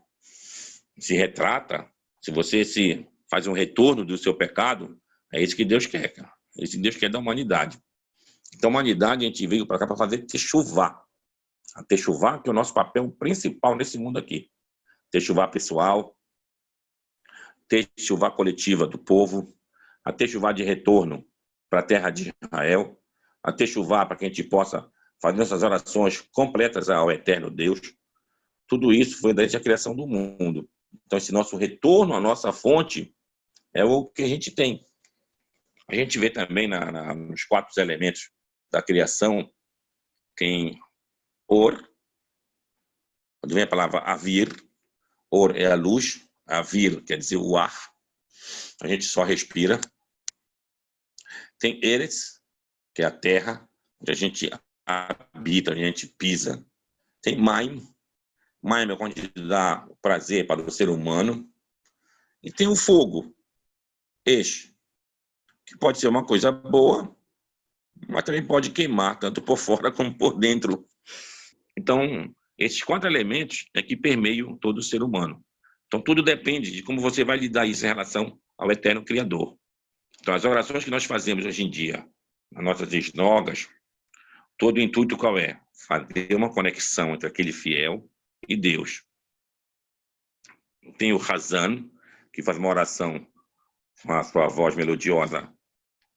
se retrata, se você se faz um retorno do seu pecado, é isso que Deus quer, cara. É isso que Deus quer da humanidade. Então, a humanidade, a gente veio para cá para fazer techuvá. A techuvá, que é o nosso papel principal nesse mundo aqui. Techuvá pessoal, techuvá coletiva do povo, a techuvá de retorno para a terra de Israel, a techuvá para que a gente possa fazer essas orações completas ao eterno Deus. Tudo isso foi desde a criação do mundo. Então, esse nosso retorno à nossa fonte é o que a gente tem. A gente vê também nos 4 elementos da criação, tem Or, onde vem a palavra Avir. Or é a luz, Avir quer dizer o ar. A gente só respira. Tem Eretz, que é a terra, onde a gente habita, onde a gente pisa. Tem Maim. Maim é onde dá prazer para o ser humano. E tem o fogo, Esh, que pode ser uma coisa boa, mas também pode queimar, tanto por fora como por dentro. Então, esses 4 elementos é que permeiam todo o ser humano. Então, tudo depende de como você vai lidar isso em relação ao eterno Criador. Então, as orações que nós fazemos hoje em dia, nas nossas esnogas, todo o intuito qual é? Fazer uma conexão entre aquele fiel e Deus. Tem o Hazan, que faz uma oração com a sua voz melodiosa,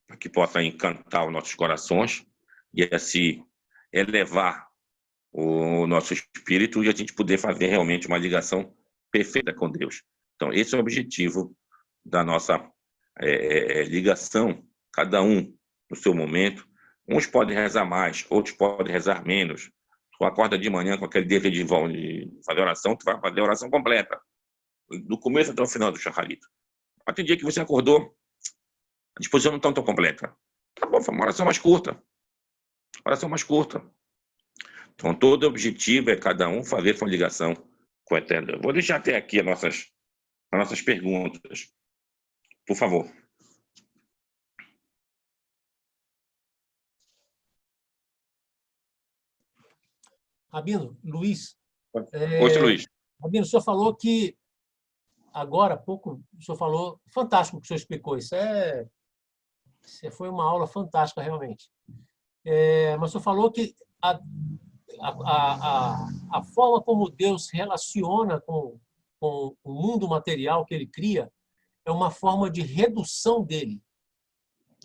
para que possa encantar os nossos corações e assim elevar o nosso espírito e a gente poder fazer realmente uma ligação perfeita com Deus. Então, esse é o objetivo da nossa ligação, cada um no seu momento. Uns podem rezar mais, outros podem rezar menos. Tu acorda de manhã com aquele desejo de fazer oração, tu vai fazer a oração completa, do começo até o final do Shacharit. Mas tem dia que você acordou, a disposição não está tão completa. Tá bom, foi uma oração mais curta. Oração mais curta. Então, todo objetivo é cada um fazer sua ligação com o Eterno. Eu vou deixar até aqui as nossas perguntas. Por favor. Rabino, Luiz. Oi, Luiz. Rabino, o senhor falou que, agora há pouco, o senhor falou, fantástico o que o senhor explicou, isso foi uma aula fantástica, realmente. Mas o senhor falou que a forma como Deus se relaciona com o mundo material que ele cria é uma forma de redução dele.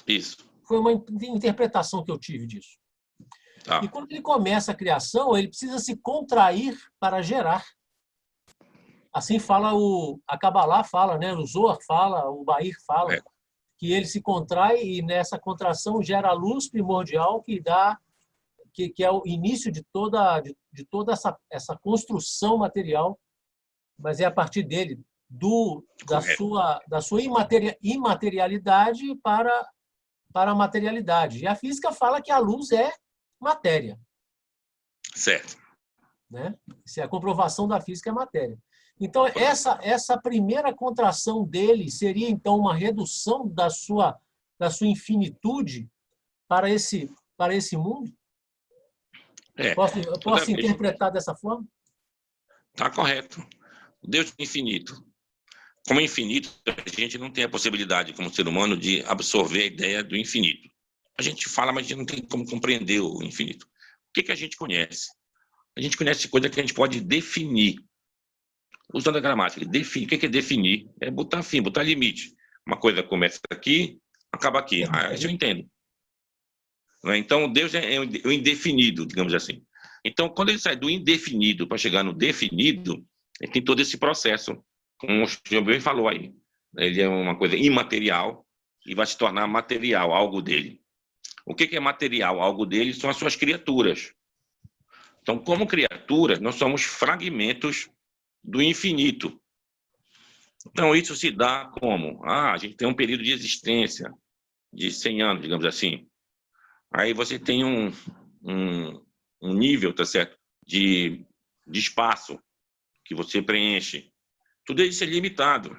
Isso. Foi uma interpretação que eu tive disso. Tá. E quando ele começa a criação, ele precisa se contrair para gerar. Assim fala a Kabbalah fala, né? O Zohar fala, o Bahir fala, que ele se contrai e nessa contração gera a luz primordial que dá, que é o início de toda essa construção material, mas é a partir dele, da sua imaterialidade para a materialidade. E a física fala que a luz é matéria. Certo. Né? Se a comprovação da física é matéria. Então, essa primeira contração dele seria, então, uma redução da sua infinitude para esse mundo? Posso interpretar dessa forma? Está correto. Deus é infinito. Como infinito, a gente não tem a possibilidade, como ser humano, de absorver a ideia do infinito. A gente fala, mas a gente não tem como compreender o infinito. O que a gente conhece? A gente conhece coisa que a gente pode definir. Usando a gramática, o que é definir? É botar fim, botar limite. Uma coisa começa aqui, acaba aqui. Isso eu entendo. Então, Deus é o indefinido, digamos assim. Então, quando ele sai do indefinido para chegar no definido, ele tem todo esse processo, como o senhor bem falou aí. Ele é uma coisa imaterial e vai se tornar material, algo dele. O que é material? Algo dele são as suas criaturas. Então, como criaturas, nós somos fragmentos do infinito. Então, isso se dá como? A gente tem um período de existência de 100 anos, digamos assim. Aí você tem um nível, tá certo? De espaço que você preenche. Tudo isso é limitado.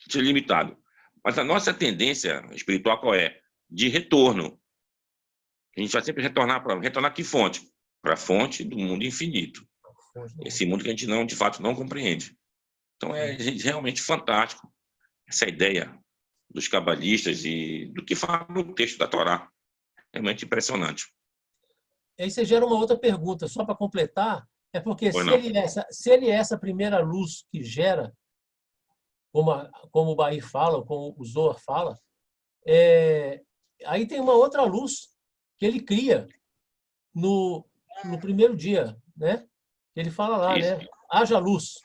Isso é limitado. Mas a nossa tendência espiritual qual é? De retorno. A gente vai sempre retornar que fonte? Para a fonte do mundo infinito. Esse mundo que a gente de fato não compreende. Então, é realmente fantástico essa ideia dos cabalistas e do que fala no texto da Torá. Realmente impressionante. Aí você gera uma outra pergunta, só para completar, é porque Pois se não. ele é essa primeira luz que gera, como o Bahir fala, como o Zohar fala, aí tem uma outra luz que ele cria no primeiro dia, né? Ele fala lá, Isso, né? Haja luz,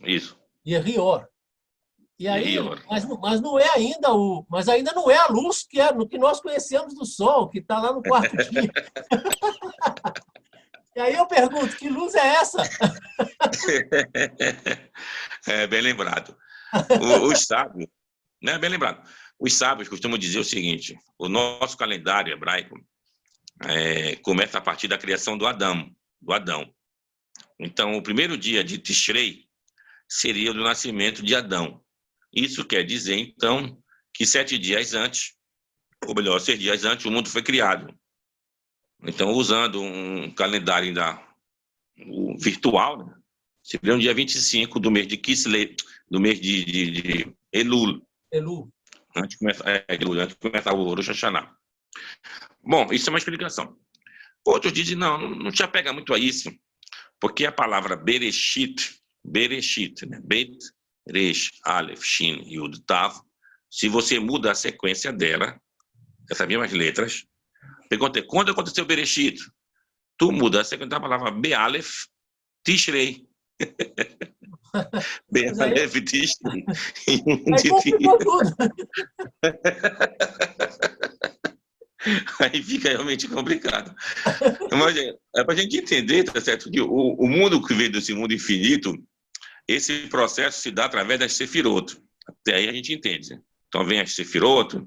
isso. e é Rior. E E aí, Rior. mas não é ainda mas ainda não é a luz que nós conhecemos do Sol, que está lá no quarto dia. E aí eu pergunto, que luz é essa? É bem lembrado. Os sábios, né? Bem lembrado. Os sábios costumam dizer o seguinte: o nosso calendário hebraico começa a partir da criação do Adão. Então, o primeiro dia de Tishrei seria o do nascimento de Adão. Isso quer dizer, então, que 7 dias antes, ou melhor, 6 dias antes, o mundo foi criado. Então, usando um calendário virtual, né? Seria no dia 25 do mês de Kislev, do mês de Elul. Elu. Antes de começar o Rosh Hashanah. Bom, isso é uma explicação. Outros dizem, não te apega muito a isso, porque a palavra Bereshit, né? Bet, Resh, Aleph, Shin, Yud, Tav, se você muda a sequência dela, essas mesmas letras, perguntei, quando aconteceu Bereshit? Tu muda a sequência da palavra Be'alef, Tishrei. Mas aí, Be'alef, Tishrei. aí complicou tudo. Aí fica realmente complicado. Mas é para a gente entender, tá certo, que o mundo que veio desse mundo infinito, esse processo se dá através das Sefirot. Até aí a gente entende. Então vem as Sefirot,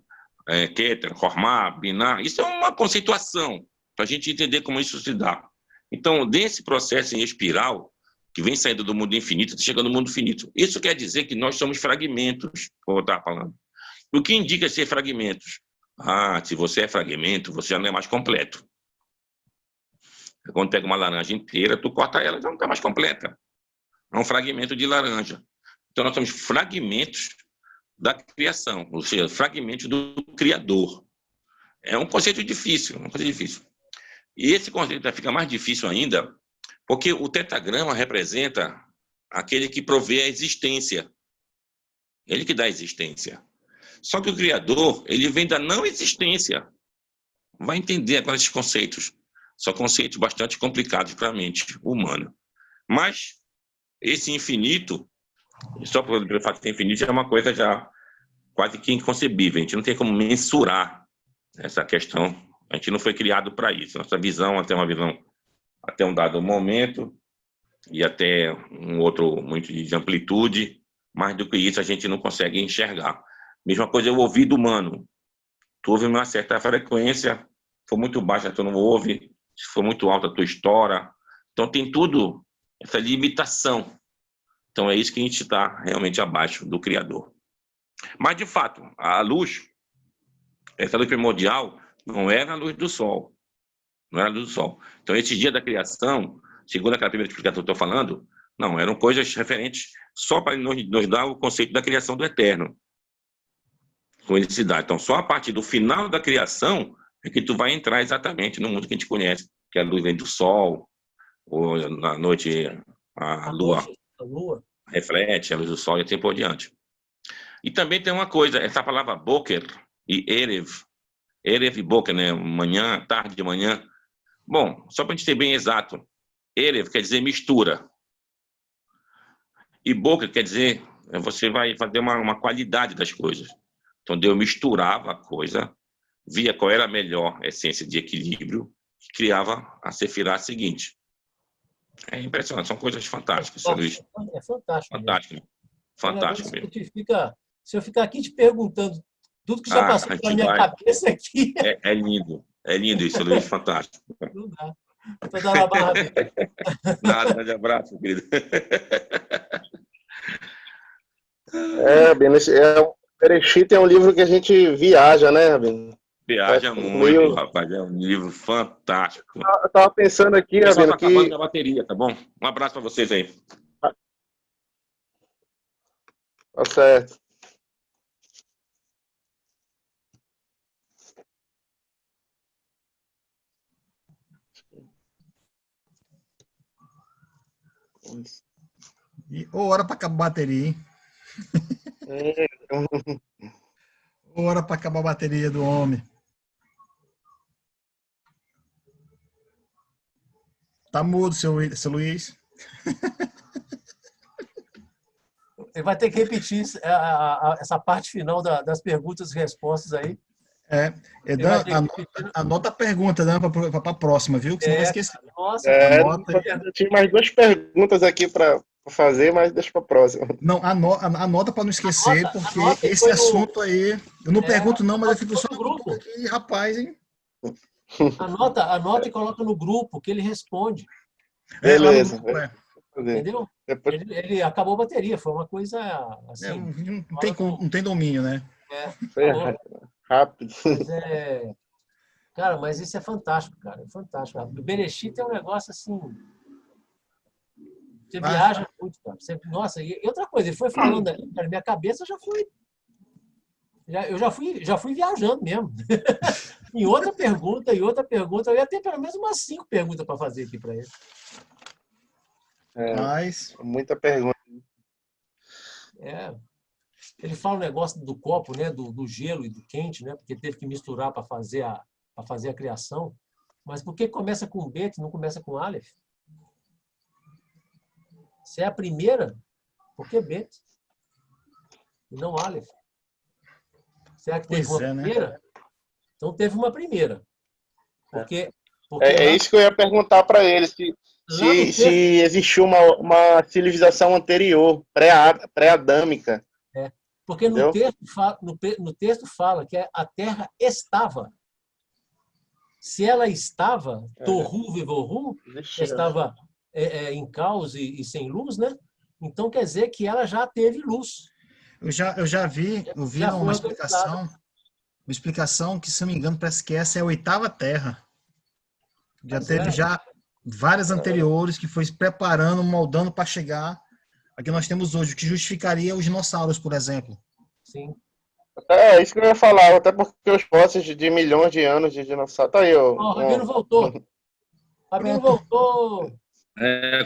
Keter, Hormah, Binah. Isso é uma conceituação para a gente entender como isso se dá. Então, desse processo em espiral, que vem saindo do mundo infinito, chega no mundo finito. Isso quer dizer que nós somos fragmentos, como eu estava falando. O que indica ser fragmentos? Se você é fragmento, você já não é mais completo. Quando pega uma laranja inteira, tu corta ela, já não está mais completa. É um fragmento de laranja. Então, nós somos fragmentos da criação, ou seja, fragmentos do Criador. É um conceito difícil, E esse conceito fica mais difícil ainda, porque o tetragrama representa aquele que provê a existência. Ele que dá a existência. Só que o Criador, ele vem da não existência. Vai entender agora esses conceitos. São conceitos bastante complicados para a mente humana. Mas esse infinito, só por fato de ser infinito, é uma coisa já quase que inconcebível. A gente não tem como mensurar essa questão. A gente não foi criado para isso. Nossa visão até uma visão até um dado momento e até um outro muito de amplitude. Mais do que isso, a gente não consegue enxergar. Mesma coisa é o ouvido humano. Tu ouve uma certa frequência, se for muito baixa, tu não ouve. Se for muito alta, tu estoura. Então, tem tudo essa limitação. Então, é isso que a gente está realmente abaixo do Criador. Mas, de fato, a luz, essa luz primordial, não era a luz do Sol. Não era a luz do Sol. Então, esse dia da criação, segundo aquela primeira explicação que eu estou falando, não, eram coisas referentes só para nos dar o conceito da criação do eterno. Com unicidade. Então, só a partir do final da criação é que tu vai entrar exatamente no mundo que a gente conhece, que a luz vem do Sol, ou na noite a Lua reflete a luz do Sol e assim por diante. E também tem uma coisa, essa palavra Boker e Erev e Boker, né? Manhã, tarde, manhã. Bom, só para a gente ser bem exato, Erev quer dizer mistura. E Boker quer dizer, você vai fazer uma qualidade das coisas. Então, Deus misturava a coisa, via qual era a melhor essência de equilíbrio, e criava a sefirá seguinte. É impressionante, são coisas fantásticas, Sr. Luiz. É fantástico. Fantástico, Mesmo. fantástico mesmo. Se eu ficar aqui te perguntando tudo que já passou pela minha cabeça aqui... É lindo isso, Luiz, fantástico. Não dá. Estou dando a barra dele. Nada, grande abraço, querido. Rabino, Bereshit é um livro que a gente viaja, né, Rabino? Viaja muito, rapaz, é um livro fantástico. Eu estava pensando aqui, Rabino, que... acabando a bateria, tá bom? Um abraço para vocês aí. Tá certo. E, ô, hora para acabar a bateria, hein? É, Ô, hora para acabar a bateria do homem. Tá mudo, seu Luiz. Ele vai ter que repetir essa parte final das perguntas e respostas aí. É, Ele vai ter que repetir. anota a pergunta, né, para a próxima, viu? Que você não vai esquecer. Nossa, Anota aí. eu tinha mais 2 perguntas aqui para fazer, mas deixa para a próxima. Não, anota para não esquecer, porque anota, esse foi assunto aí, eu não pergunto não, mas eu fico anota só no grupo. aqui, rapaz, hein? Anota e coloca no grupo, que ele responde. Lá no Beleza. grupo, Entendeu? Depois, Ele acabou a bateria, foi uma coisa assim. não tem domínio, né? Acabou. rápido. Mas cara, mas isso é fantástico, cara. É fantástico. O Bereshit é um negócio assim. Você viaja muito, cara. Nossa, e outra coisa, ele foi falando ali, cara, minha cabeça já foi. Eu já fui viajando mesmo. Em outra pergunta, eu ia ter pelo menos umas 5 perguntas para fazer aqui para ele. Mas Muita pergunta. Ele fala o negócio do copo, né, do gelo e do quente, né, porque teve que misturar para fazer a criação. Mas por que começa com Bet e não começa com Aleph? Se é a primeira, por que Bet? E não Aleph? Será que teve uma primeira? Né? Então teve uma primeira. Porque é isso que eu ia perguntar para ele, se existiu uma civilização anterior, pré-adâmica. Porque no texto fala que a Terra estava. Se ela estava, Tohu Vivohu, estava em caos e sem luz, né? Então quer dizer que ela já teve luz. Eu já vi uma explicação que, se não me engano, parece que essa é a 8ª Terra. Já teve várias anteriores que foi se preparando, moldando para chegar a que nós temos hoje, o que justificaria os dinossauros, por exemplo. Sim. É isso que eu ia falar, até porque os fósseis de milhões de anos de dinossauro. Tá aí, o Rabino voltou. Rabino voltou.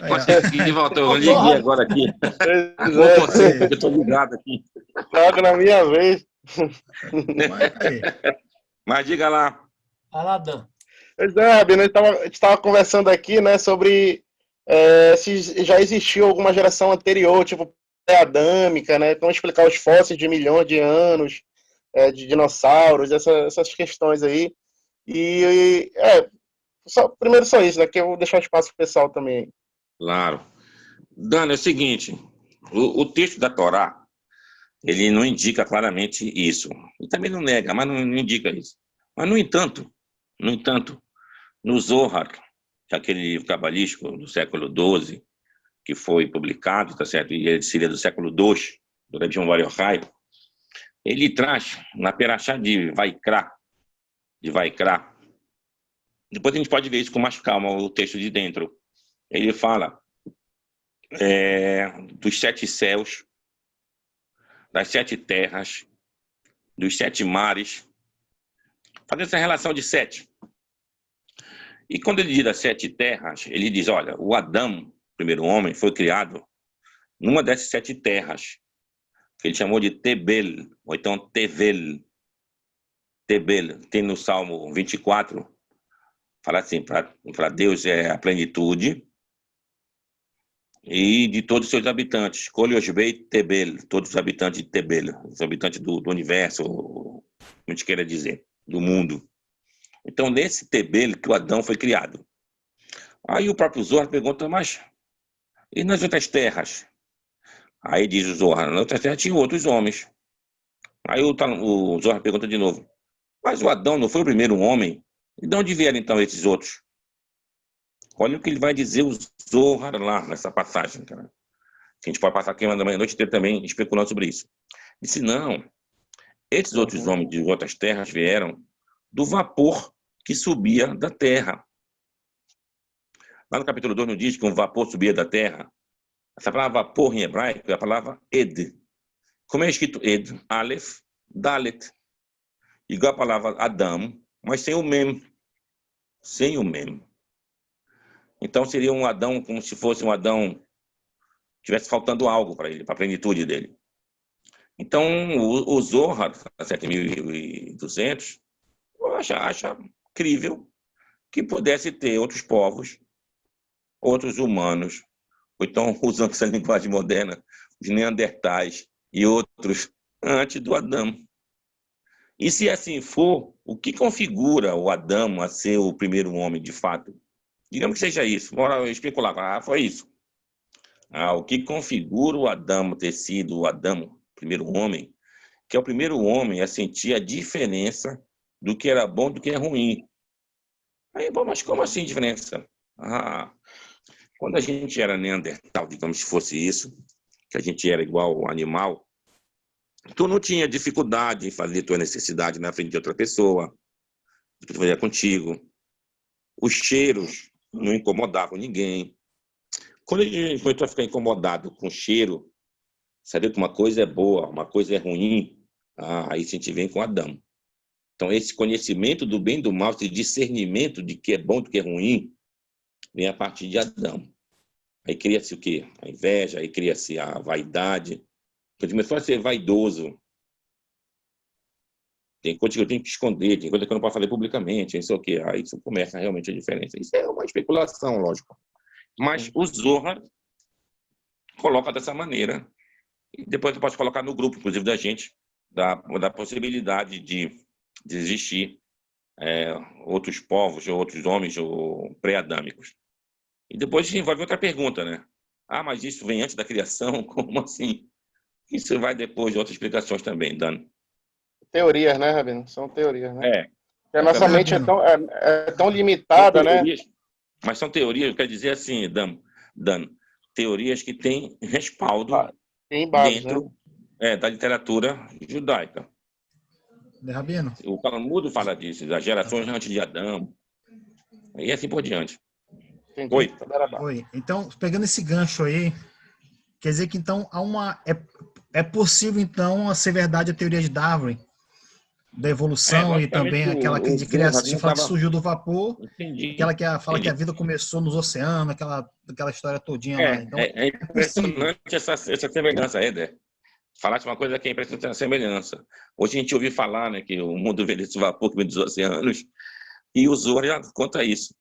Consegui voltar. Eu liguei agora aqui. Vou conseguir, porque eu estou ligado aqui. Logo na minha vez. Mas diga lá. Vai lá, Dan. Pois é, Rabino, a gente estava conversando aqui, né, sobre se já existiu alguma geração anterior, tipo pré-adâmica, né? Como explicar os fósseis de milhões de anos, de dinossauros, essas questões aí. Primeiro só isso, né? Que eu vou deixar espaço para o pessoal também. Claro. Dana, é o seguinte, o texto da Torá, ele não indica claramente isso. E também não nega, mas não indica isso. Mas, no entanto, no Zohar, que é aquele livro cabalístico do século XII, que foi publicado, tá certo? E ele seria do século II, do Rabbi Shimon Bar Yochai, ele traz na Perashá de Vaikra, depois a gente pode ver isso com mais calma, o texto de dentro. Ele fala dos 7 céus, das 7 terras, dos 7 mares, faz essa relação de 7. E quando ele diz das 7 terras, ele diz, olha, o Adão, o primeiro homem, foi criado numa dessas 7 terras, que ele chamou de Tebel, ou então Tevel. Tebel, tem no Salmo 24, fala assim, para Deus é a plenitude e de todos os seus habitantes. Koliosbei Tebel, todos os habitantes de Tebel, os habitantes do universo, como a gente queira dizer, do mundo. Então, nesse Tebel que o Adão foi criado. Aí o próprio Zohar pergunta, mas e nas outras terras? Aí diz o Zohar, nas outras terras tinha outros homens. Aí o Zohar pergunta de novo, mas o Adão não foi o primeiro homem? E de onde vieram então esses outros? Olha o que ele vai dizer o Zohar lá nessa passagem, cara. A gente pode passar aqui a noite inteira também especulando sobre isso. Disse, não, esses outros homens de outras terras vieram do vapor que subia da terra. Lá no capítulo 2 não diz que um vapor subia da terra? Essa palavra vapor em hebraico é a palavra ed. como é escrito Ed, Aleph, Dalet. Igual a palavra Adam, mas sem o mem. Sem o mem. Então seria um Adão como se fosse um Adão tivesse faltando algo para ele, para a plenitude dele. Então, o Zohar, 7.200, acha crível que pudesse ter outros povos, outros humanos, ou então, usando essa linguagem moderna, os neandertais e outros, antes do Adão. E se assim for, o que configura o Adão a ser o primeiro homem de fato? Digamos que seja isso. Agora eu explico lá. Foi isso. O que configura o Adão ter sido o Adão, primeiro homem, que é o primeiro homem a sentir a diferença do que era bom do que é ruim. Aí, bom, mas como assim diferença? Quando a gente era neandertal, digamos que fosse isso, que a gente era igual ao animal, tu não tinha dificuldade em fazer tua necessidade na frente de outra pessoa, tu fazia contigo. Os cheiros não incomodavam ninguém. Quando a gente começou a ficar incomodado com o cheiro, saber que uma coisa é boa, uma coisa é ruim, aí a gente vem com Adão. Então, esse conhecimento do bem e do mal, esse discernimento de que é bom e do que é ruim, vem a partir de Adão. Aí cria-se o quê? A inveja, aí cria-se a vaidade. Quando começou a ser vaidoso, tem coisas que eu tenho que esconder, tem coisas que eu não posso fazer publicamente, não sei o quê. Aí isso começa realmente a diferença. Isso é uma especulação, lógico. Mas o Zohar coloca dessa maneira. E depois você pode colocar no grupo, inclusive, da gente, da possibilidade de existir outros povos, ou outros homens, ou pré-adâmicos. E depois envolve outra pergunta, né? Mas isso vem antes da criação? Como assim? Isso vai depois de outras explicações também, Dan. Teorias, né, Rabino? São teorias, né? Porque a Mas nossa mente é tão limitada, né? Mas são teorias, quer dizer assim, Dan, teorias que têm respaldo tem base, dentro da literatura judaica. Rabino. O Talmud fala disso, das gerações antes de Adão, e assim por diante. Entendi. Oi. Então, pegando esse gancho aí, quer dizer que então é possível então ser verdade a teoria de Darwin da evolução e também aquela que de criação, que fala que surgiu do vapor, aquela que fala que a vida começou nos oceanos, aquela história todinha lá. Então, é impressionante essa semelhança, Éder. Falaste uma coisa que é impressionante, a semelhança. Hoje a gente ouviu falar, né, que o mundo veio desse vapor que vem dos oceanos, e o Zohar já conta isso.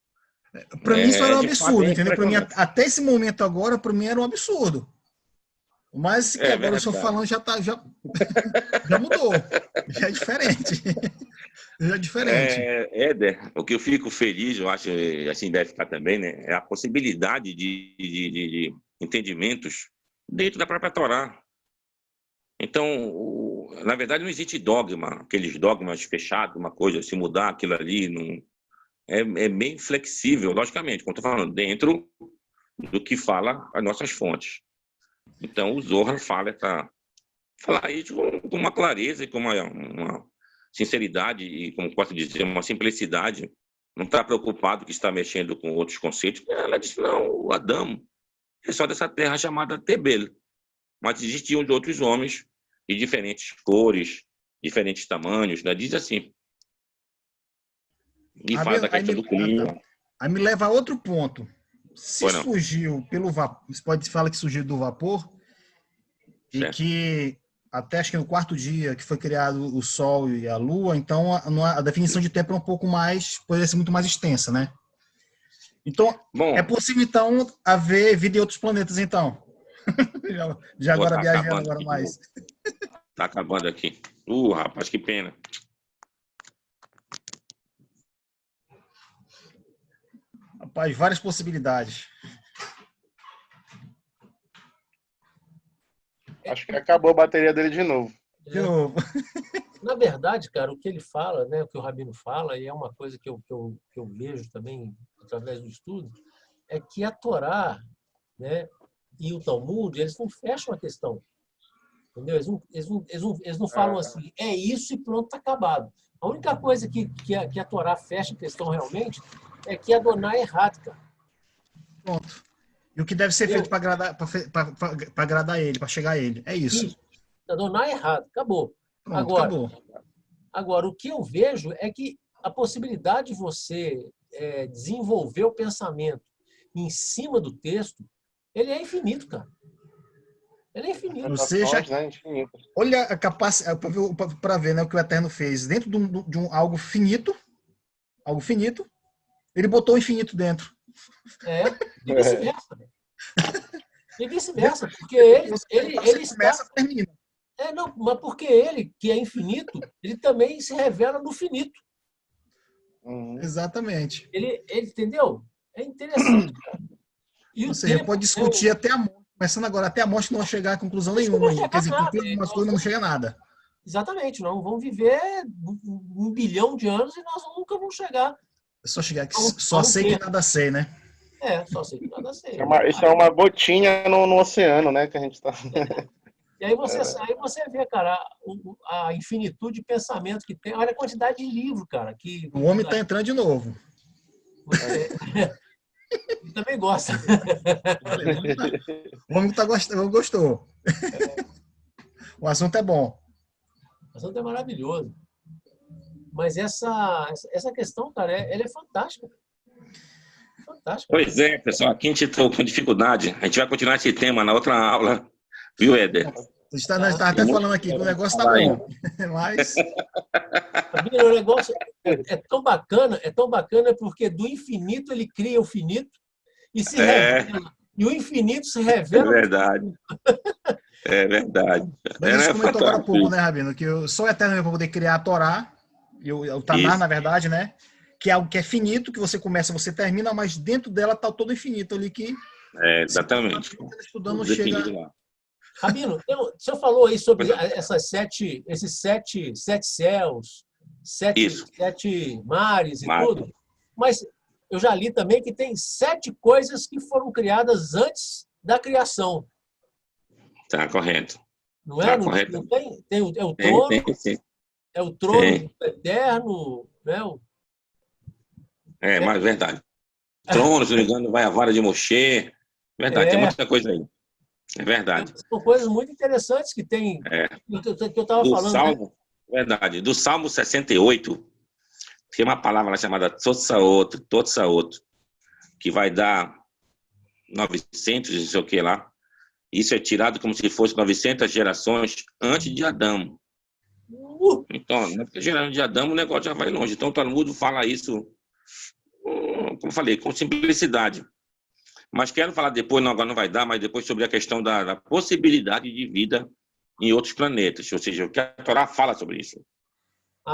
Para mim isso era um absurdo, entendeu? Para mim, até esse momento agora, para mim era um absurdo. Mas que agora eu estou falando já mudou, já é diferente. Já é diferente. Éder, o que eu fico feliz, eu acho, assim deve ficar também, né, é a possibilidade de entendimentos dentro da própria Torá. Então, na verdade, não existe dogma, aqueles dogmas fechados, uma coisa, se mudar aquilo ali, não, é bem flexível, logicamente, como estou falando, dentro do que fala as nossas fontes. Então, o Zohar fala isso com uma clareza e com uma sinceridade e, como posso dizer, uma simplicidade. Não está preocupado que está mexendo com outros conceitos. Ela disse, não, o Adão é só dessa terra chamada Tebel. Mas existiam outros homens de diferentes cores, diferentes tamanhos, né? Diz assim. E fala da questão do clima. Aí me leva a outro ponto. Se surgiu pelo vapor, você pode falar que surgiu do vapor, certo. E que até acho que no quarto dia que foi criado o Sol e a Lua, então a definição de tempo é um pouco mais, poderia ser muito mais extensa, né? Então, é possível então haver vida em outros planetas, então. já agora viajando agora mais. Tá acabando aqui. Rapaz, que pena. Rapaz, várias possibilidades. Acho que acabou a bateria dele de novo. De novo. Na verdade, cara, o que ele fala, né, o que o Rabino fala, e é uma coisa que eu vejo também através do estudo, é que a Torá, né, e o Talmud, eles não fecham a questão. Entendeu? Eles não falam assim, é isso e pronto, está acabado. A única coisa que a Torá fecha a questão realmente é que Adonai é errado, cara. Pronto. E o que deve ser feito para agradar ele, para chegar a ele. É isso. Adonai é errado, acabou. Pronto, Agora, acabou. Agora, o que eu vejo é que a possibilidade de você desenvolver o pensamento em cima do texto, ele é infinito, cara. Ele é infinito. Você já... Né, infinitas. Olha a capacidade para ver, né, o que o Eterno fez. Dentro de um algo finito, ele botou o infinito dentro. E vice-versa. E vice-versa, porque ele está... Começa, termina. Não, mas porque ele, que é infinito, ele também se revela no finito. Exatamente. Ele entendeu? É interessante, cara. E Ou seja, pode discutir até a morte. Começando agora, até a morte não vai chegar a conclusão nenhuma ainda. Quer dizer, conclui algumas coisas, mas não chega a nada. Exatamente. Nós vamos viver 1 bilhão de anos e nós nunca vamos chegar. É só chegar que só sei que nada sei, né? Só sei que nada sei. Isso é uma gotinha no oceano, né? Que a gente está. E aí você vê, cara, a infinitude de pensamento que tem. Olha a quantidade de livro, cara. Que o homem está entrando de novo. Ele também gosta. O homem gostou. O assunto é bom. O assunto é maravilhoso. Mas essa questão, cara, ela é fantástica. Fantástica. Pois é, pessoal. Aqui a gente estou com dificuldade. A gente vai continuar esse tema na outra aula. Viu, Éder? Nós estamos até falando aqui que o negócio está bom. Mas... O negócio é tão bacana porque do infinito ele cria o finito e se revela. E o infinito se revela. É verdade. É verdade. Mas você comentou agora há pouco, né, Rabino? Que só o Eterno para poder criar a Torá, e o Tanar, na verdade, né? Que é algo que é finito, que você começa, você termina, mas dentro dela está todo infinito ali que... exatamente. Estudando, chega... Lá. Rabino, o senhor falou aí sobre esses sete céus, sete mares e tudo, mas eu já li também que tem 7 coisas que foram criadas antes da criação. Tá correto. Não é? Tá correto. Não tem? É o trono, é o trono do Eterno, né? Mas verdade. Trono, se não me engano, vai a vara de Moshe. Verdade, tem muita coisa aí. É verdade. São coisas muito interessantes que tem, que eu estava falando. Salmo, né? Verdade. Do Salmo 68, tem uma palavra lá chamada Totsaot, que vai dar 900, não sei o que lá. Isso é tirado como se fosse 900 gerações antes de Adão. Então, na geração de Adão, o negócio já vai longe. Então, o Talmud fala isso, como eu falei, com simplicidade. Mas quero falar depois, não, agora não vai dar, mas depois sobre a questão da possibilidade de vida em outros planetas. Ou seja, o que a Torá fala sobre isso.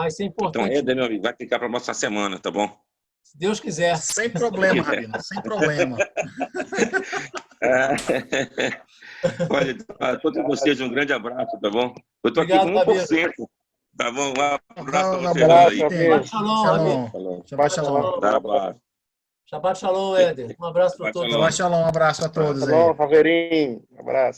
Isso é importante. Então, meu amigo, vai ficar para a nossa semana, tá bom? Se Deus quiser. Sem problema, Rabino, sem problema. Olha, a todos vocês um grande abraço, tá bom? Eu estou aqui com 1%. Tá bom? Um abraço para vocês aí. Shabbat shalom. Shabbat shalom. Shabbat shalom, Éder. Um abraço para todos. Shabbat shalom, um abraço a todos. Shalom, Faverinho. Um abraço.